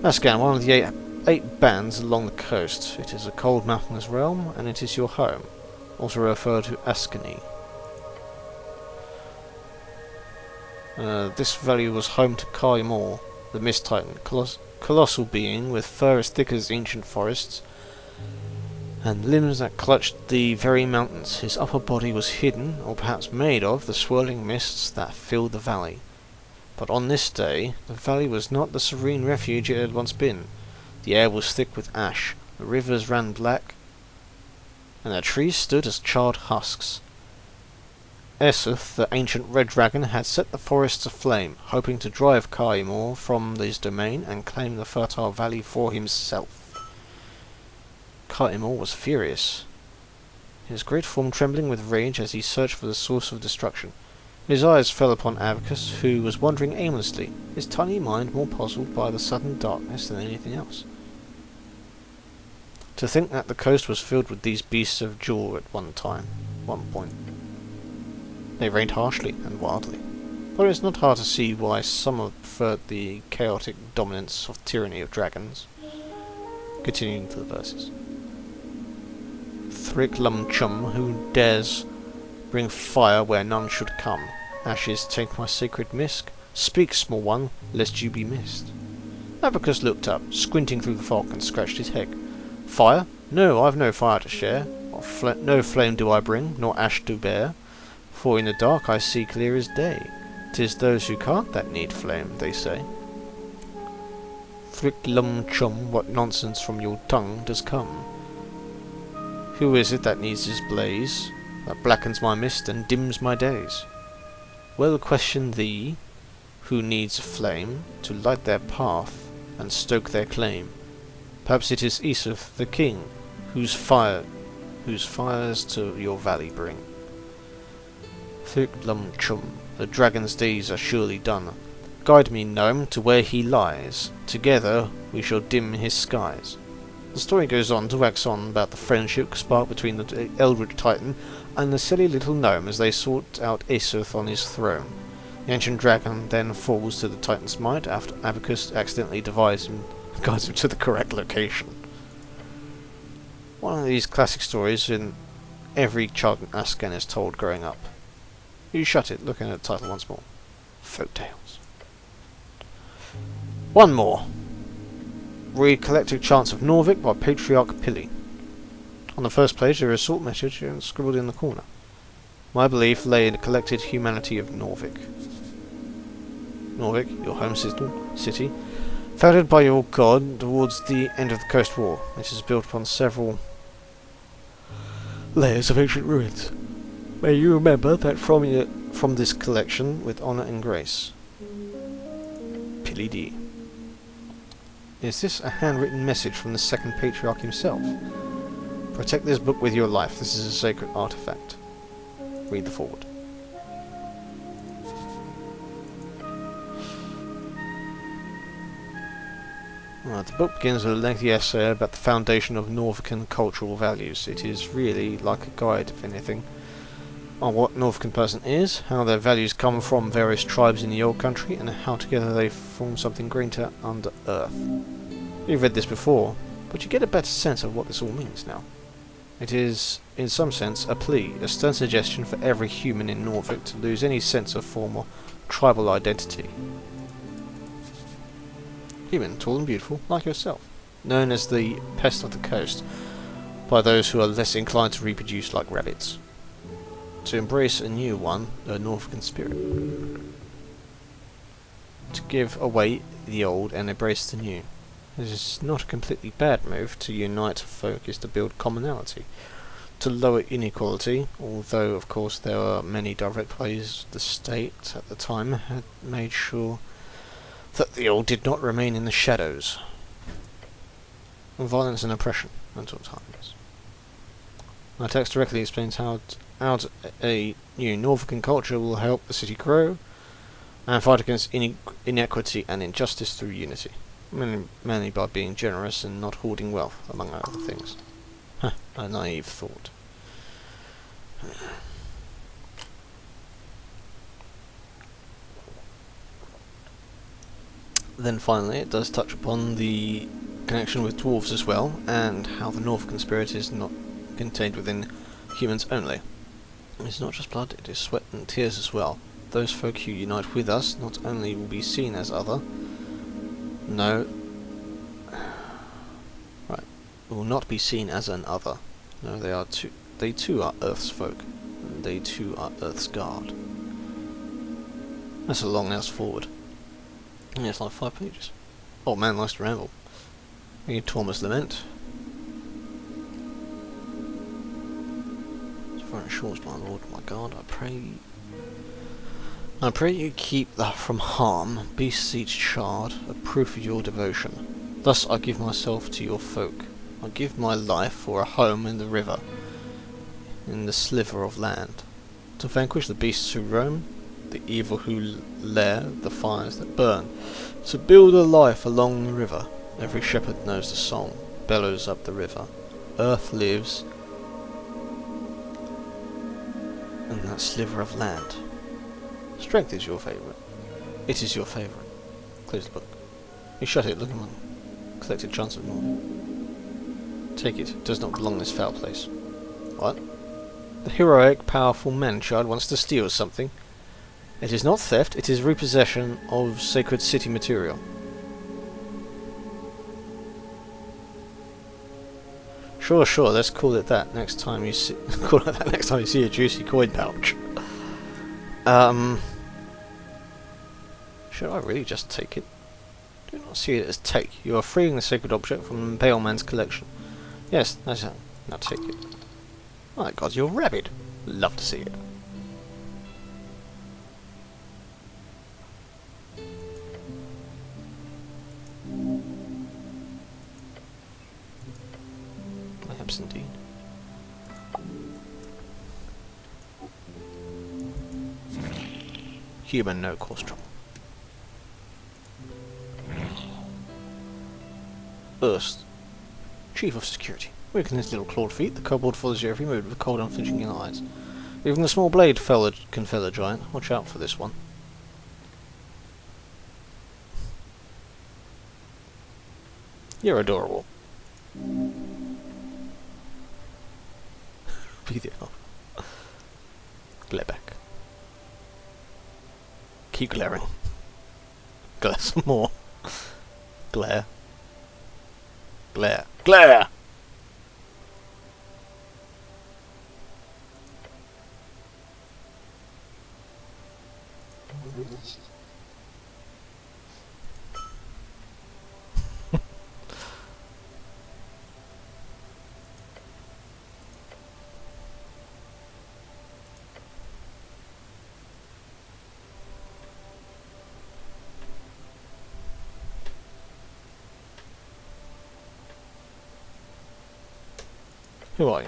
Ascan, one of the eight bands along the coast. It is a cold mountainous realm, and it is your home, also referred to Ascany. This valley was home to Kaimor, the Mist Titan, colossal being with fur as thick as ancient forests, and limbs that clutched the very mountains. His upper body was hidden, or perhaps made of, the swirling mists that filled the valley. But on this day, the valley was not the serene refuge it had once been. The air was thick with ash, the rivers ran black, and the trees stood as charred husks. Esoth, the ancient red dragon, had set the forests aflame, hoping to drive Kaimor from his domain and claim the fertile valley for himself. Kaimor was furious, his great form trembling with rage as he searched for the source of destruction. His eyes fell upon Abacus, who was wandering aimlessly, his tiny mind more puzzled by the sudden darkness than anything else. To think that the coast was filled with these beasts of jaw at one point. They reigned harshly and wildly, but it is not hard to see why some have preferred the chaotic dominance of tyranny of dragons. Continuing to the verses. Thrick Lum Chum, who dares bring fire where none should come. Ashes taint my sacred misk. Speak, small one, lest you be missed. Abacus looked up, squinting through the fog, and scratched his head. Fire? No, I've no fire to share. No flame do I bring, nor ash to bear. For in the dark I see clear as day. 'Tis those who can't that need flame, they say. Thrick Lum Chum, what nonsense from your tongue does come? Who is it that needs this blaze, that blackens my mist and dims my days? Well, question thee, who needs a flame to light their path and stoke their claim. Perhaps it is Esoth, the king, whose fires to your valley bring. Thrick Lum Chum, the dragon's days are surely done. Guide me, gnome, to where he lies. Together we shall dim his skies. The story goes on to wax on about the friendship sparked between the eldritch titan and the silly little gnome as they sought out Esoth on his throne. The ancient dragon then falls to the titan's might after Abacus accidentally guides him to the correct location. One of these classic stories in every child in Ascan is told growing up. You shut it, looking at the title once more. Folk Tales. One more. Read Collective Chants of Norvik by Patriarch Pili. On the first page there is a short message scribbled in the corner. My belief lay in the collected humanity of Norvik. Norvik, your home city, founded by your god towards the end of the Coast War. It is built upon several layers of ancient ruins. May you remember that from this collection with honour and grace. Pili D. Is this a handwritten message from the second patriarch himself? Protect this book with your life. This is a sacred artifact. Read the forward. Right, the book begins with a lengthy essay about the foundation of Norvican cultural values. It is really like a guide, if anything, on what Norvican person is, how their values come from various tribes in the old country, and how together they form something greater under earth. You've read this before, but you get a better sense of what this all means now. It is, in some sense, a plea, a stern suggestion for every human in Norvik to lose any sense of former tribal identity. Human, tall and beautiful, like yourself, known as the pest of the coast by those who are less inclined to reproduce like rabbits. To embrace a new one, a Norvican spirit. To give away the old and embrace the new. It is not a completely bad move. To unite folk is to build commonality, to lower inequality, although of course there are many direct ways the state at the time had made sure that the old did not remain in the shadows. Violence and oppression at all times. My text directly explains how a new Norvican culture will help the city grow and fight against inequity and injustice through unity. Mainly by being generous and not hoarding wealth, among other things. A naive thought. Then finally it does touch upon the connection with dwarves as well, and how the Norvican spirit is not contained within humans only. It's not just blood, it is sweat and tears as well. Those folk who unite with us not only will be seen as other, will not be seen as an other. No, they too are Earth's folk, and they too are Earth's guard. That's a long ass forward. Yeah, it's like 5 pages. Old man likes to ramble. Read Torma's Lament. It's very short, my lord, my god. I pray you keep from harm, beasts each shard, a proof of your devotion. Thus I give myself to your folk. I give my life for a home in the river, in the sliver of land, to vanquish the beasts who roam, the evil who lair, the fires that burn, to build a life along the river. Every shepherd knows the song, bellows up the river. Earth lives in that sliver of land. Strength is your favourite. It is your favourite. Close the book. You shut it, look at my collected chance of more. Take it. It does not belong in this foul place. What? The heroic, powerful man-child wants to steal something. It is not theft, it is repossession of sacred city material. Sure, let's call it that next time you see a juicy coin pouch. Should I really just take it? Do not see it as take. You are freeing the sacred object from the Pale Man's collection. Yes, that's how. Now take it. My god, you're rabid. Love to see it. Perhaps indeed. Human, no cause trouble. First, Chief of Security. Weaken his little clawed feet, the kobold follows your every move with cold, unflinching eyes. Even the small blade can fell a giant. Watch out for this one. You're adorable. Be the elf. Glare back. Keep glaring. Glare some more. Glare. Glare. Glare! Who are you?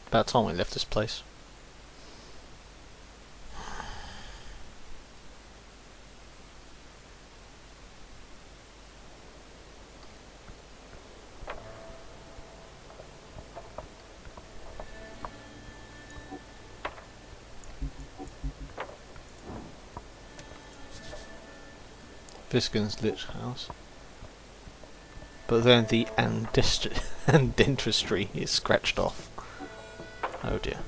About time we left this place. Viscon's lit house. But then the dentistry is scratched off. Oh dear.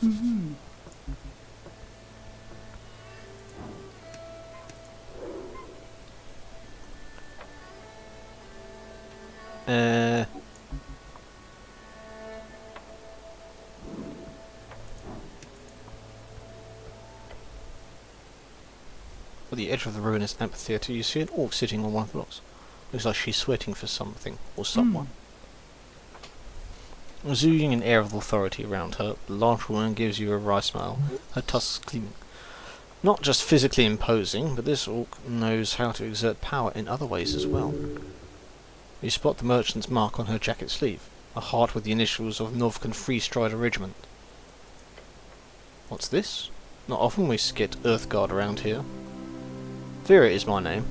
Mm-hmm. At the edge of the ruinous amphitheatre, you see an orc sitting on one of the blocks. Looks like she's sweating for something or someone. Exuding an air of authority around her, the large woman gives you a wry smile, her tusks gleaming. Not just physically imposing, but this orc knows how to exert power in other ways as well. You spot the merchant's mark on her jacket sleeve, a heart with the initials of Northcan Free Strider Regiment. What's this? Not often we get Earthguard around here. Vera is my name.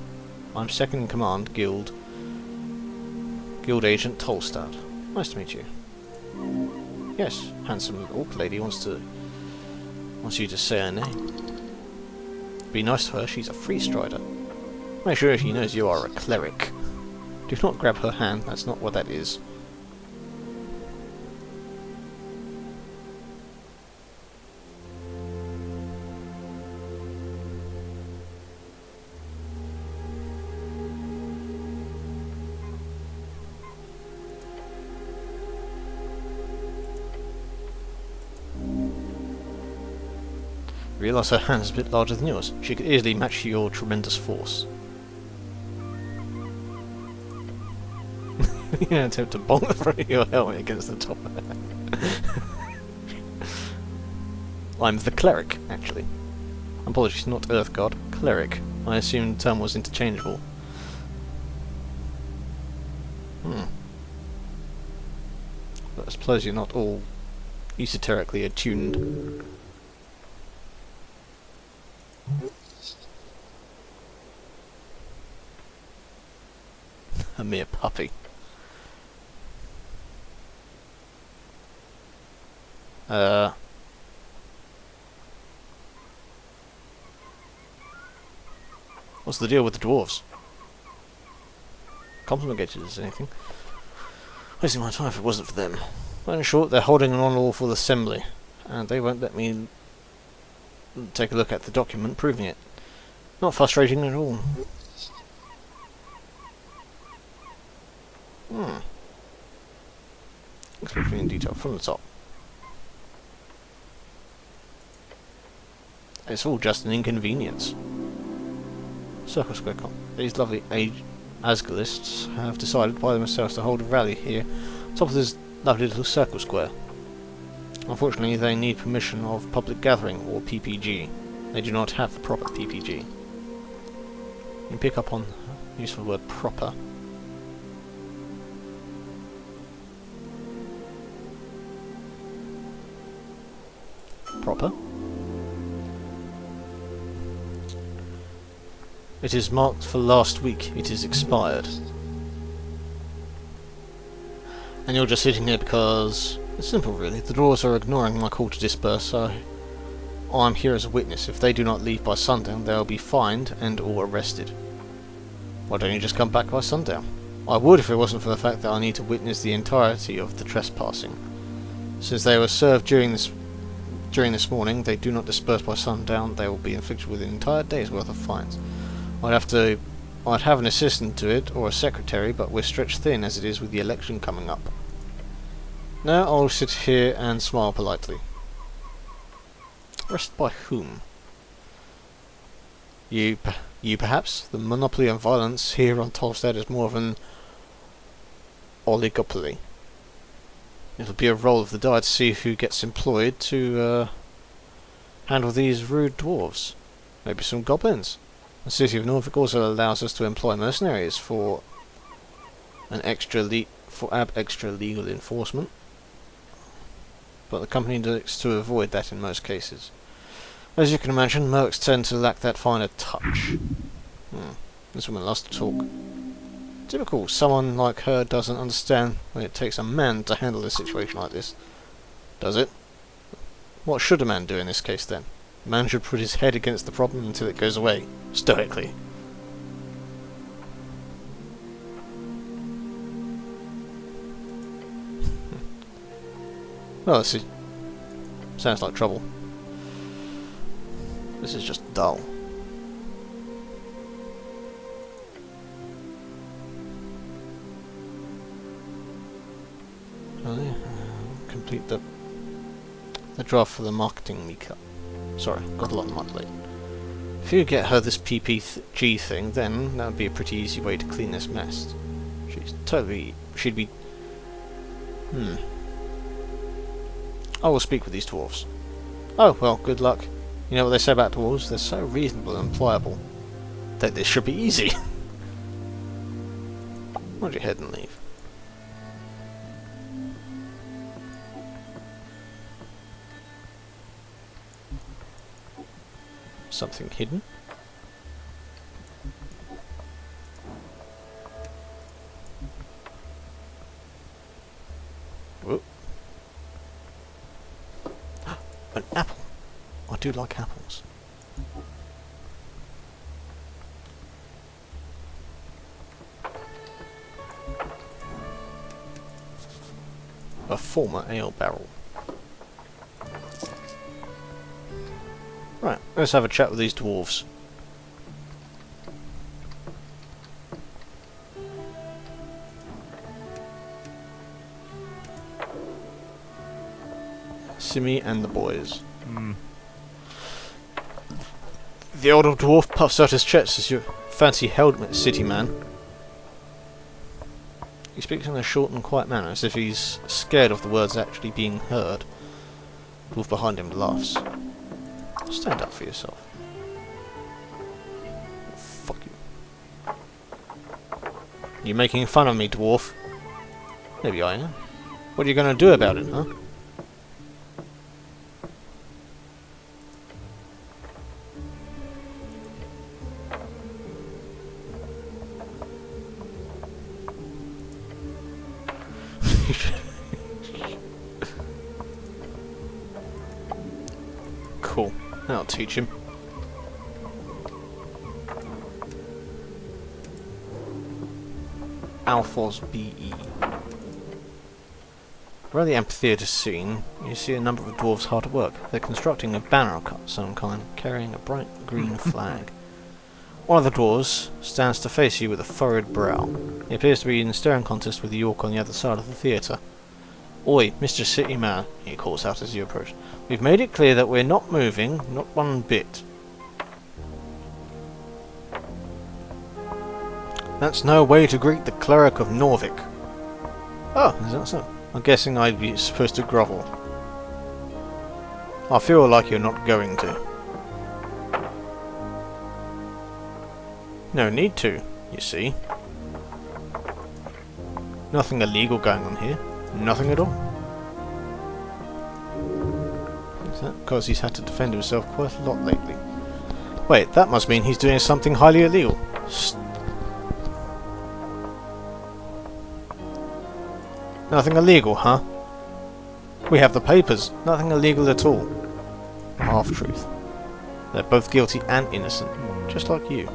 I'm second in command, Guild Agent Tolstad. Nice to meet you. Yes, handsome orc lady wants you to say her name. Be nice to her, she's a free strider. Make sure she knows you are a cleric. Do not grab her hand, that's not what that is. Realise her hand's a bit larger than yours. She could easily match your tremendous force. You attempt to bonk the front of your helmet against the top of it. I'm the cleric, actually. Apologies, not Earthguard. Cleric. I assumed the term was interchangeable. But I suppose you're not all esoterically attuned. A mere puppy. What's the deal with the dwarves? Complicated as anything. Wasting my time if it wasn't for them. Well, in short, they're holding an unlawful assembly, and they won't let me take a look at the document proving it. Not frustrating at all. Let's look in detail from the top. It's all just an inconvenience. Circle Square Com. These lovely Asgalists have decided by themselves to hold a rally here on top of this lovely little circle square. Unfortunately, they need permission of Public Gathering, or PPG. They do not have the proper PPG. You can pick up on the useful word proper. proper. It is marked for last week. It is expired. And you're just sitting here because it's simple, really. The dwarves are ignoring my call to disperse, so I'm here as a witness. If they do not leave by sundown, they'll be fined and or arrested. Why don't you just come back by sundown? I would if it wasn't for the fact that I need to witness the entirety of the trespassing. Since they were served during this morning, they do not disperse by sundown, they will be inflicted with an entire day's worth of fines. I'd have an assistant to it, or a secretary, but we're stretched thin as it is with the election coming up. Now I'll sit here and smile politely. Arrested by whom? You perhaps? The monopoly on violence here on Tolstad is more of an oligopoly. It'll be a roll of the die to see who gets employed to handle these rude dwarves. Maybe some goblins. The city of Norfolk also allows us to employ mercenaries for extra legal enforcement, but the company looks to avoid that in most cases. As you can imagine, mercs tend to lack that finer touch. This woman loves to talk. Typical, someone like her doesn't understand when it takes a man to handle a situation like this. Does it? What should a man do in this case then? A man should put his head against the problem until it goes away, stoically. Well, this sounds like trouble. This is just dull. Complete the draft for the marketing meetup. Sorry, got a lot on my plate. If you get her this PPG thing, then that would be a pretty easy way to clean this mess. She'd be. I will speak with these dwarves. Oh well, good luck. You know what they say about dwarves? They're so reasonable and pliable that this should be easy. Why don't you head and leave? Something hidden? Whoop. An apple. I do like apples. A former ale barrel. Right, let's have a chat with these dwarves. Simi and the boys. The older dwarf puffs out his chest as your fancy helmet, city man. He speaks in a short and quiet manner, as if he's scared of the words actually being heard. The dwarf behind him laughs. Stand up for yourself. Oh, fuck you. You making fun of me, dwarf? Maybe I am. What are you going to do about it, huh? Cool. That'll teach him. Alphos BE. Around the amphitheatre scene, you see a number of dwarves hard at work. They're constructing a banner of some kind, carrying a bright green flag. One of the dwarves stands to face you with a furrowed brow. He appears to be in a staring contest with the orc on the other side of the theatre. Oi, Mr. City Man, he calls out as you approach. We've made it clear that we're not moving, not one bit. That's no way to greet the cleric of Norvik. Oh, is that so? I'm guessing I'd be supposed to grovel. I feel like you're not going to. No need to, you see. Nothing illegal going on here. Nothing at all. Is that because he's had to defend himself quite a lot lately? Wait, that must mean he's doing something highly illegal. Nothing illegal, huh? We have the papers. Nothing illegal at all. Half-truth. They're both guilty and innocent, just like you.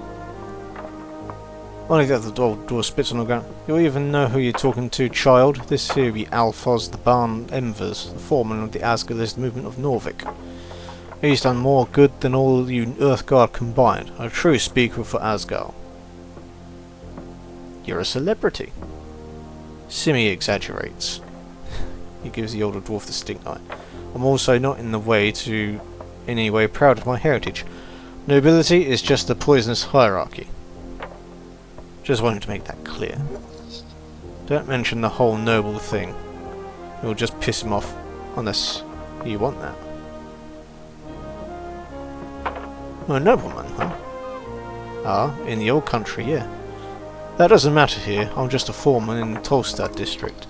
Only that the door spits on the ground. You even know who you're talking to, child. This here be Alphonse the Barn Envers, the foreman of the Asgalist movement of Norvik. He's done more good than all you Earthguard combined. A true speaker for Asgard. You're a celebrity. Simi exaggerates. He gives the older dwarf the stink eye. I'm also not in any way proud of my heritage. Nobility is just a poisonous hierarchy. Just wanted to make that clear. Don't mention the whole noble thing. It will just piss him off, unless you want that. A nobleman, huh? Ah, in the old country, yeah. That doesn't matter here. I'm just a foreman in the Tolstad district.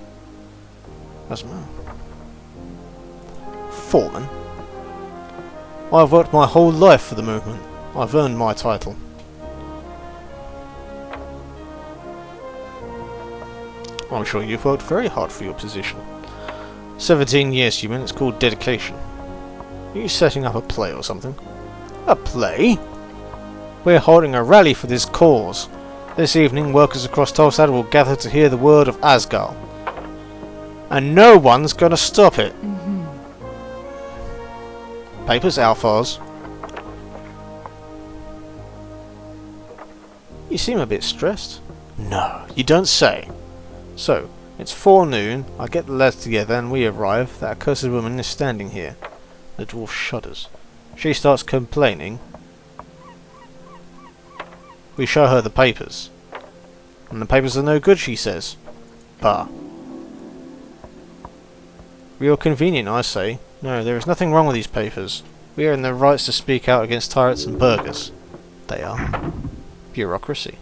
Doesn't matter. Foreman? I've worked my whole life for the movement. I've earned my title. I'm sure you've worked very hard for your position. 17 years, you mean? It's called dedication. Are you setting up a play or something? A play? We're holding a rally for this cause. This evening, workers across Tolstad will gather to hear the word of Asgard. And no one's gonna stop it. Papers, Alphars. You seem a bit stressed. No, you don't say. So, it's forenoon, I get the lads together and we arrive. That accursed woman is standing here. The dwarf shudders. She starts complaining. We show her the papers. And the papers are no good, she says. Bah. Real convenient, I say. No, there is nothing wrong with these papers. We are in the rights to speak out against tyrants and burghers. They are. Bureaucracy.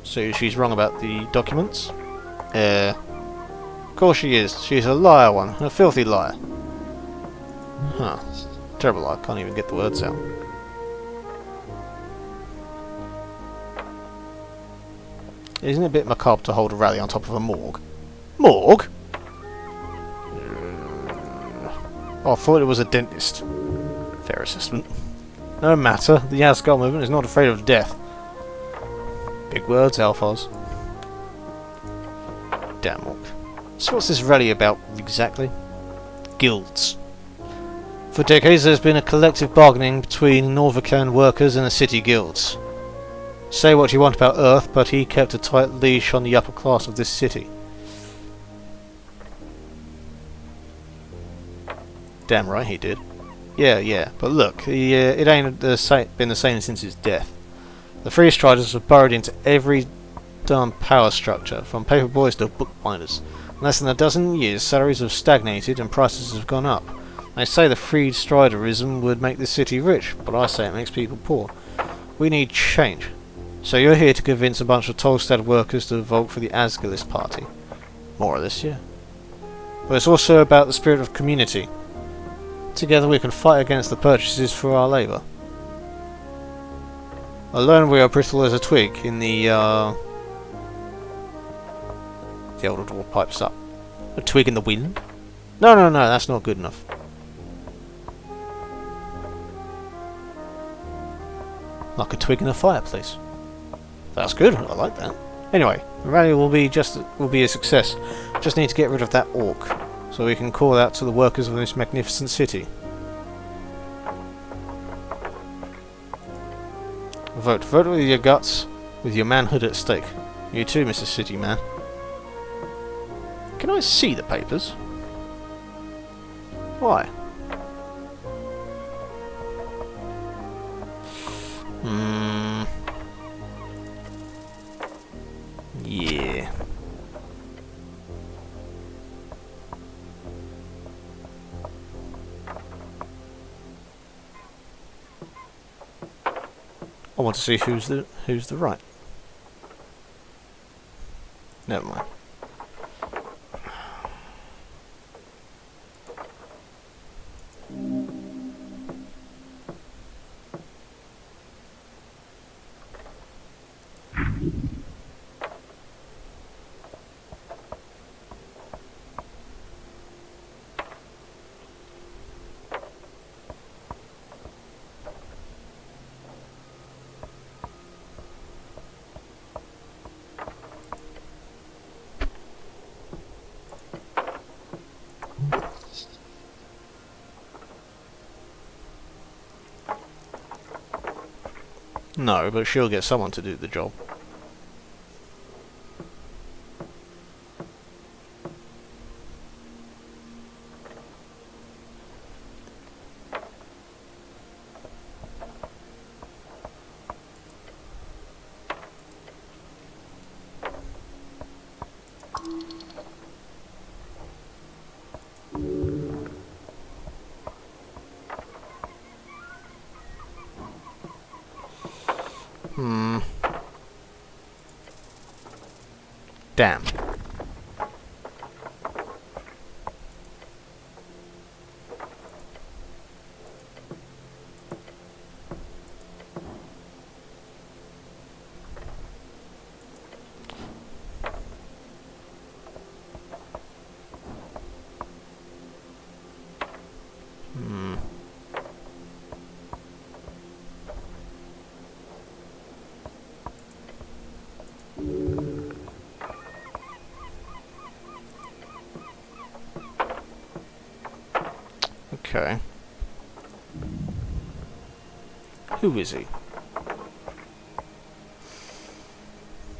So she's wrong about the documents? Of course she is. She's a liar one. A filthy liar. Huh. Terrible, I can't even get the words out. Isn't it a bit macabre to hold a rally on top of a morgue? Morgue? Oh, I thought it was a dentist. Fair assessment. No matter, the Asgard movement is not afraid of death. Big words, Alphas. Damn orc. So what's this rally about exactly? Guilds. For decades there's been a collective bargaining between Norvican workers and the city guilds. Say what you want about Earth, but he kept a tight leash on the upper class of this city. Damn right he did. Yeah, but look, it ain't been the same since his death. The Free Striders have burrowed into every darn power structure, from paper boys to bookbinders. In less than a dozen years, salaries have stagnated and prices have gone up. They say the Freed Striderism would make the city rich, but I say it makes people poor. We need change. So you're here to convince a bunch of Tolstad workers to vote for the Asgalist party. More or less, yeah. But it's also about the spirit of community. Together we can fight against the purchases for our labour. Alone we are brittle as a twig in the older dwarf pipes up. A twig in the wind? No, that's not good enough. Like a twig in a fireplace. That's good, I like that. Anyway, the rally will be a success. Just need to get rid of that orc, so we can call out to the workers of this magnificent city. Vote with your guts, with your manhood at stake. You too, Mr. City Man. Can I see the papers? Why? Yeah. I want to see who's the right. Never mind. No, but she'll get someone to do the job. Damn. Okay. Who is he?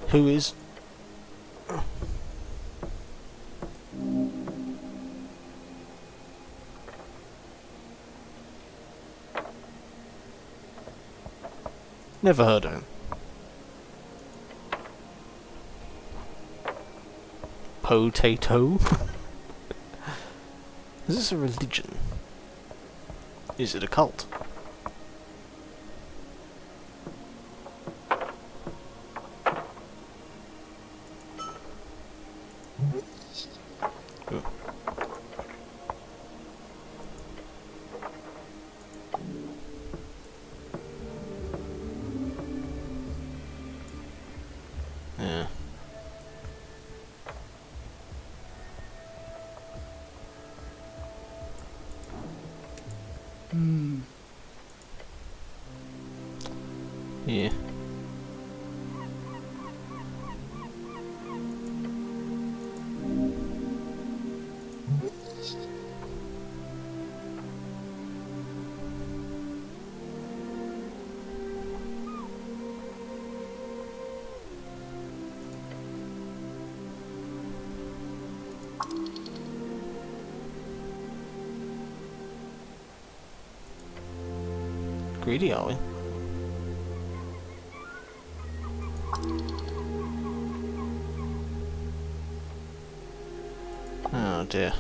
Who is... Never heard of him. Potato? Is this a religion? Is it a cult? Ooh. Yeah. Yeah. Greedy, are we? Oh dear.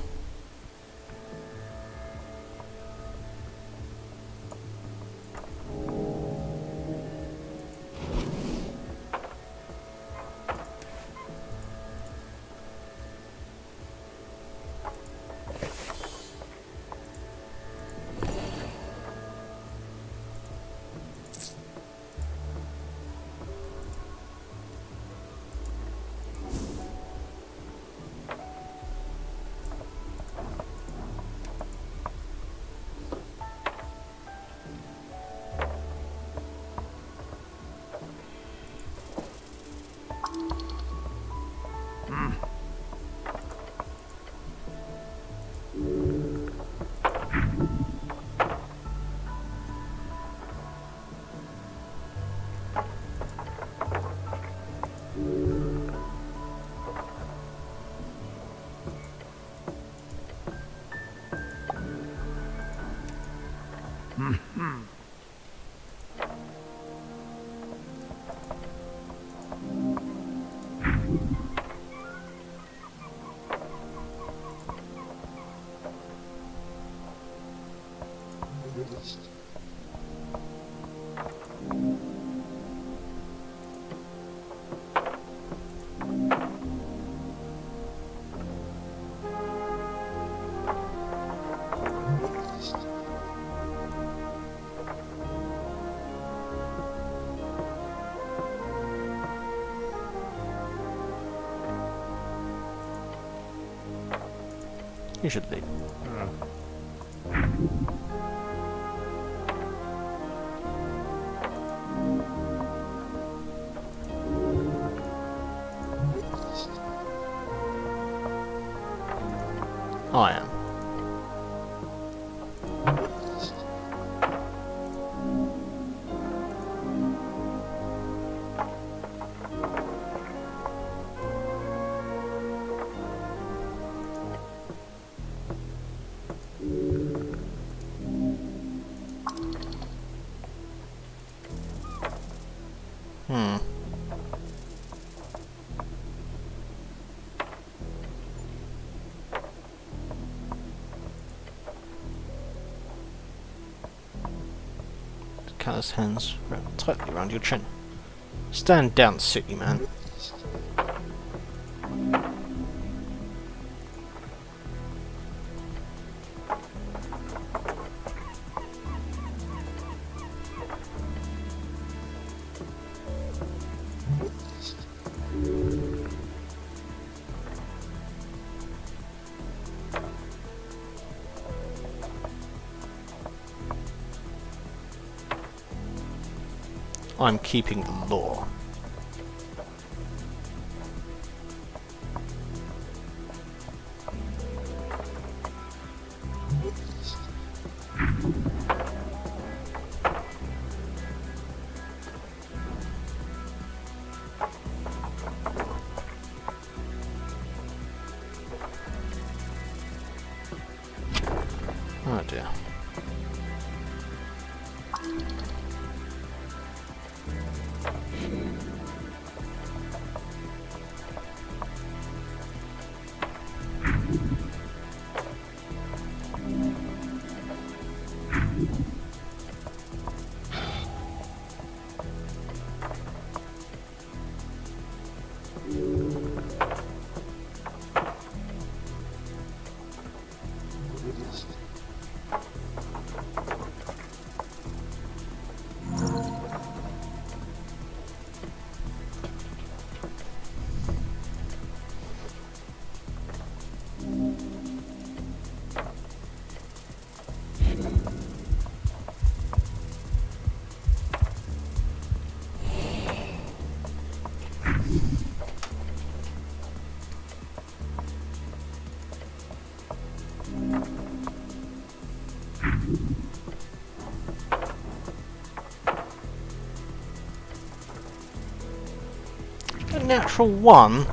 You should leave. I am. Hmm. Callous hands wrapped tightly around your chin. Stand down, silly man. I'm keeping the law. Oh dear. A natural one?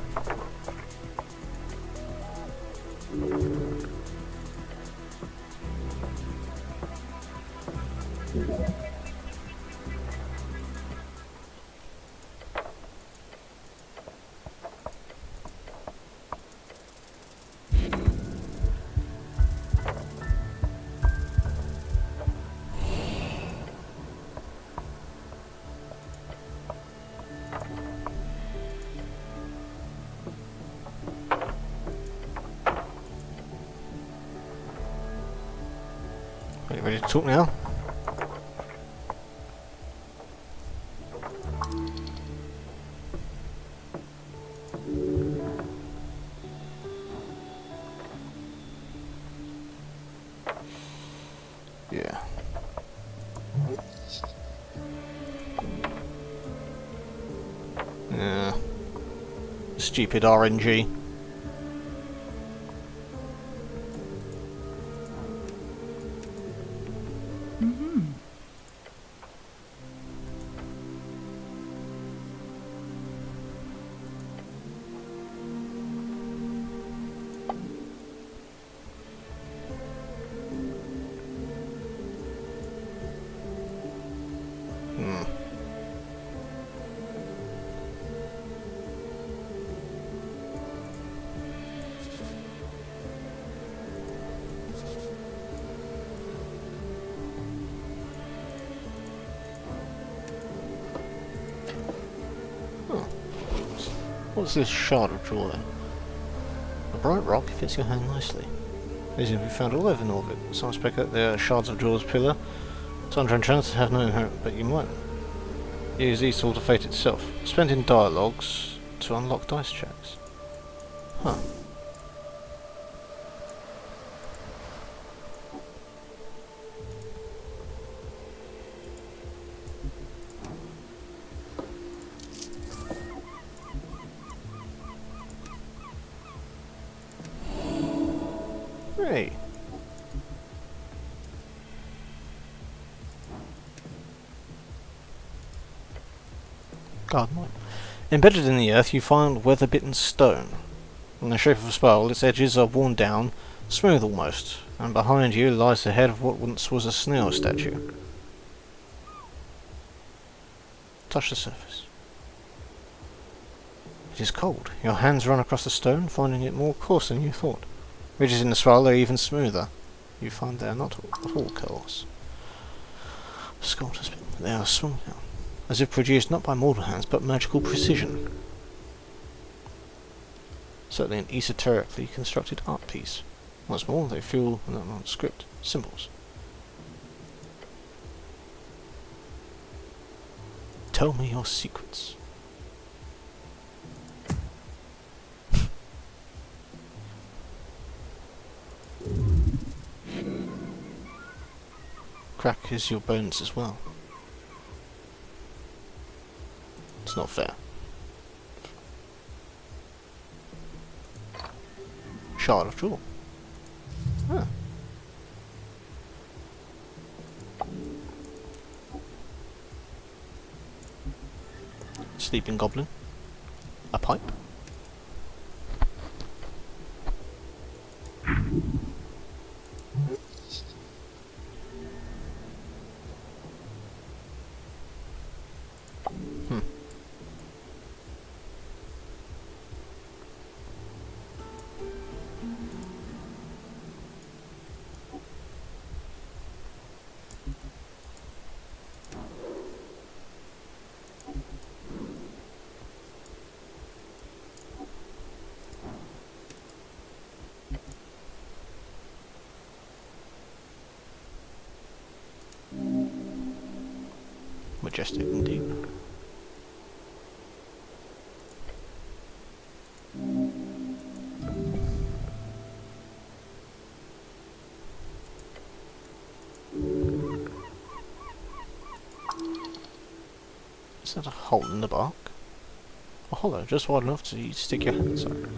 Are you ready to talk now? Yeah. Yeah. Stupid RNG. Mm-hmm. Hmm. What's this shard of jewel then? A bright rock fits your hand nicely. These can be found all over Norbit. Some speculate they are shards of jewel's pillar. Tundra and Trance have no inherent, but you might use these to alter fate itself. Spent in dialogues to unlock dice checks. Huh. Hey. Garden light. Embedded in the earth, you find weather-bitten stone. In the shape of a spiral, its edges are worn down, Smooth almost, and behind you lies the head of what once was a snail statue. Touch the surface. It is cold. Your hands run across the stone, finding it more coarse than you thought. Ridges in the swirl are even smoother. You find they are not at all coarse. Sculptors, they are small down, as if produced not by mortal hands, but magical precision. Certainly an esoterically constructed art piece. Once more, they feel not script symbols. Tell me your secrets. Crack is your bones as well. It's not fair. Shard of jewel. Huh. Sleeping goblin. A pipe. Majestic indeed. Is that a hole in the bark? A hollow, just wide enough to stick your hand inside.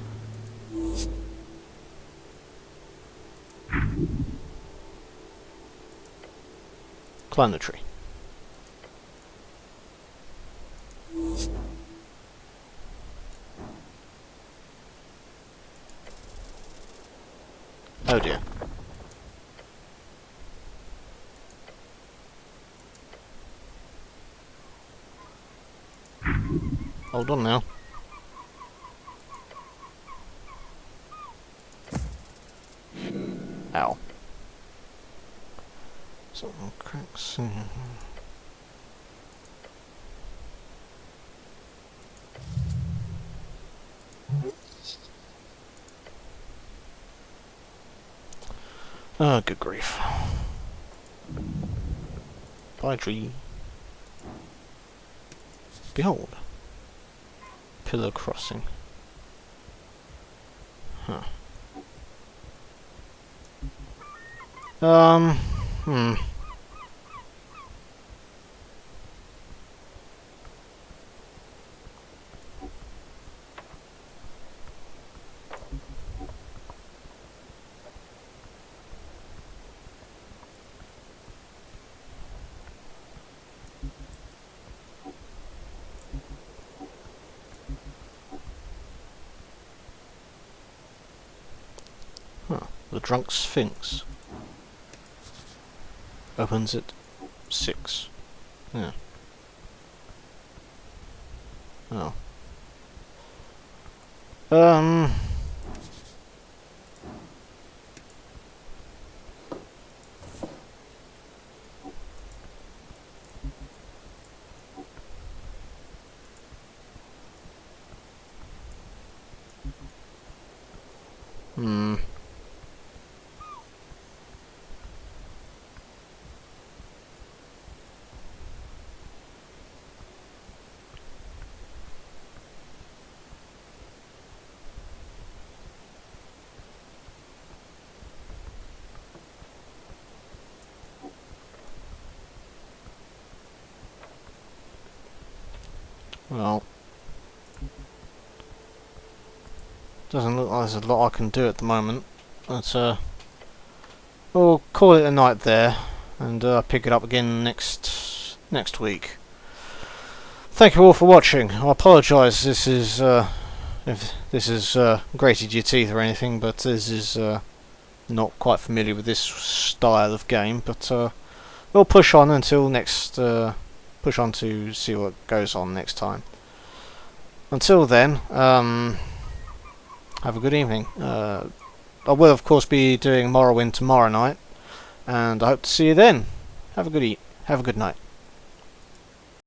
Climb the tree. Oh dear. Hold on now. Ow. Something cracks. Oh, good grief. Bye, tree. Behold. Pillar crossing. Huh. Hmm. The Drunk Sphinx. Opens at 6. Yeah. Oh. Hmm. Well, doesn't look like there's a lot I can do at the moment, but we'll call it a night there, and pick it up again next week. Thank you all for watching. I apologise. This is if this has grated your teeth or anything, but this is not quite familiar with this style of game, but we'll push on until next. Push on to see what goes on next time. Until then, have a good evening. I will, of course, be doing Morrowind tomorrow night, and I hope to see you then. Have a good night.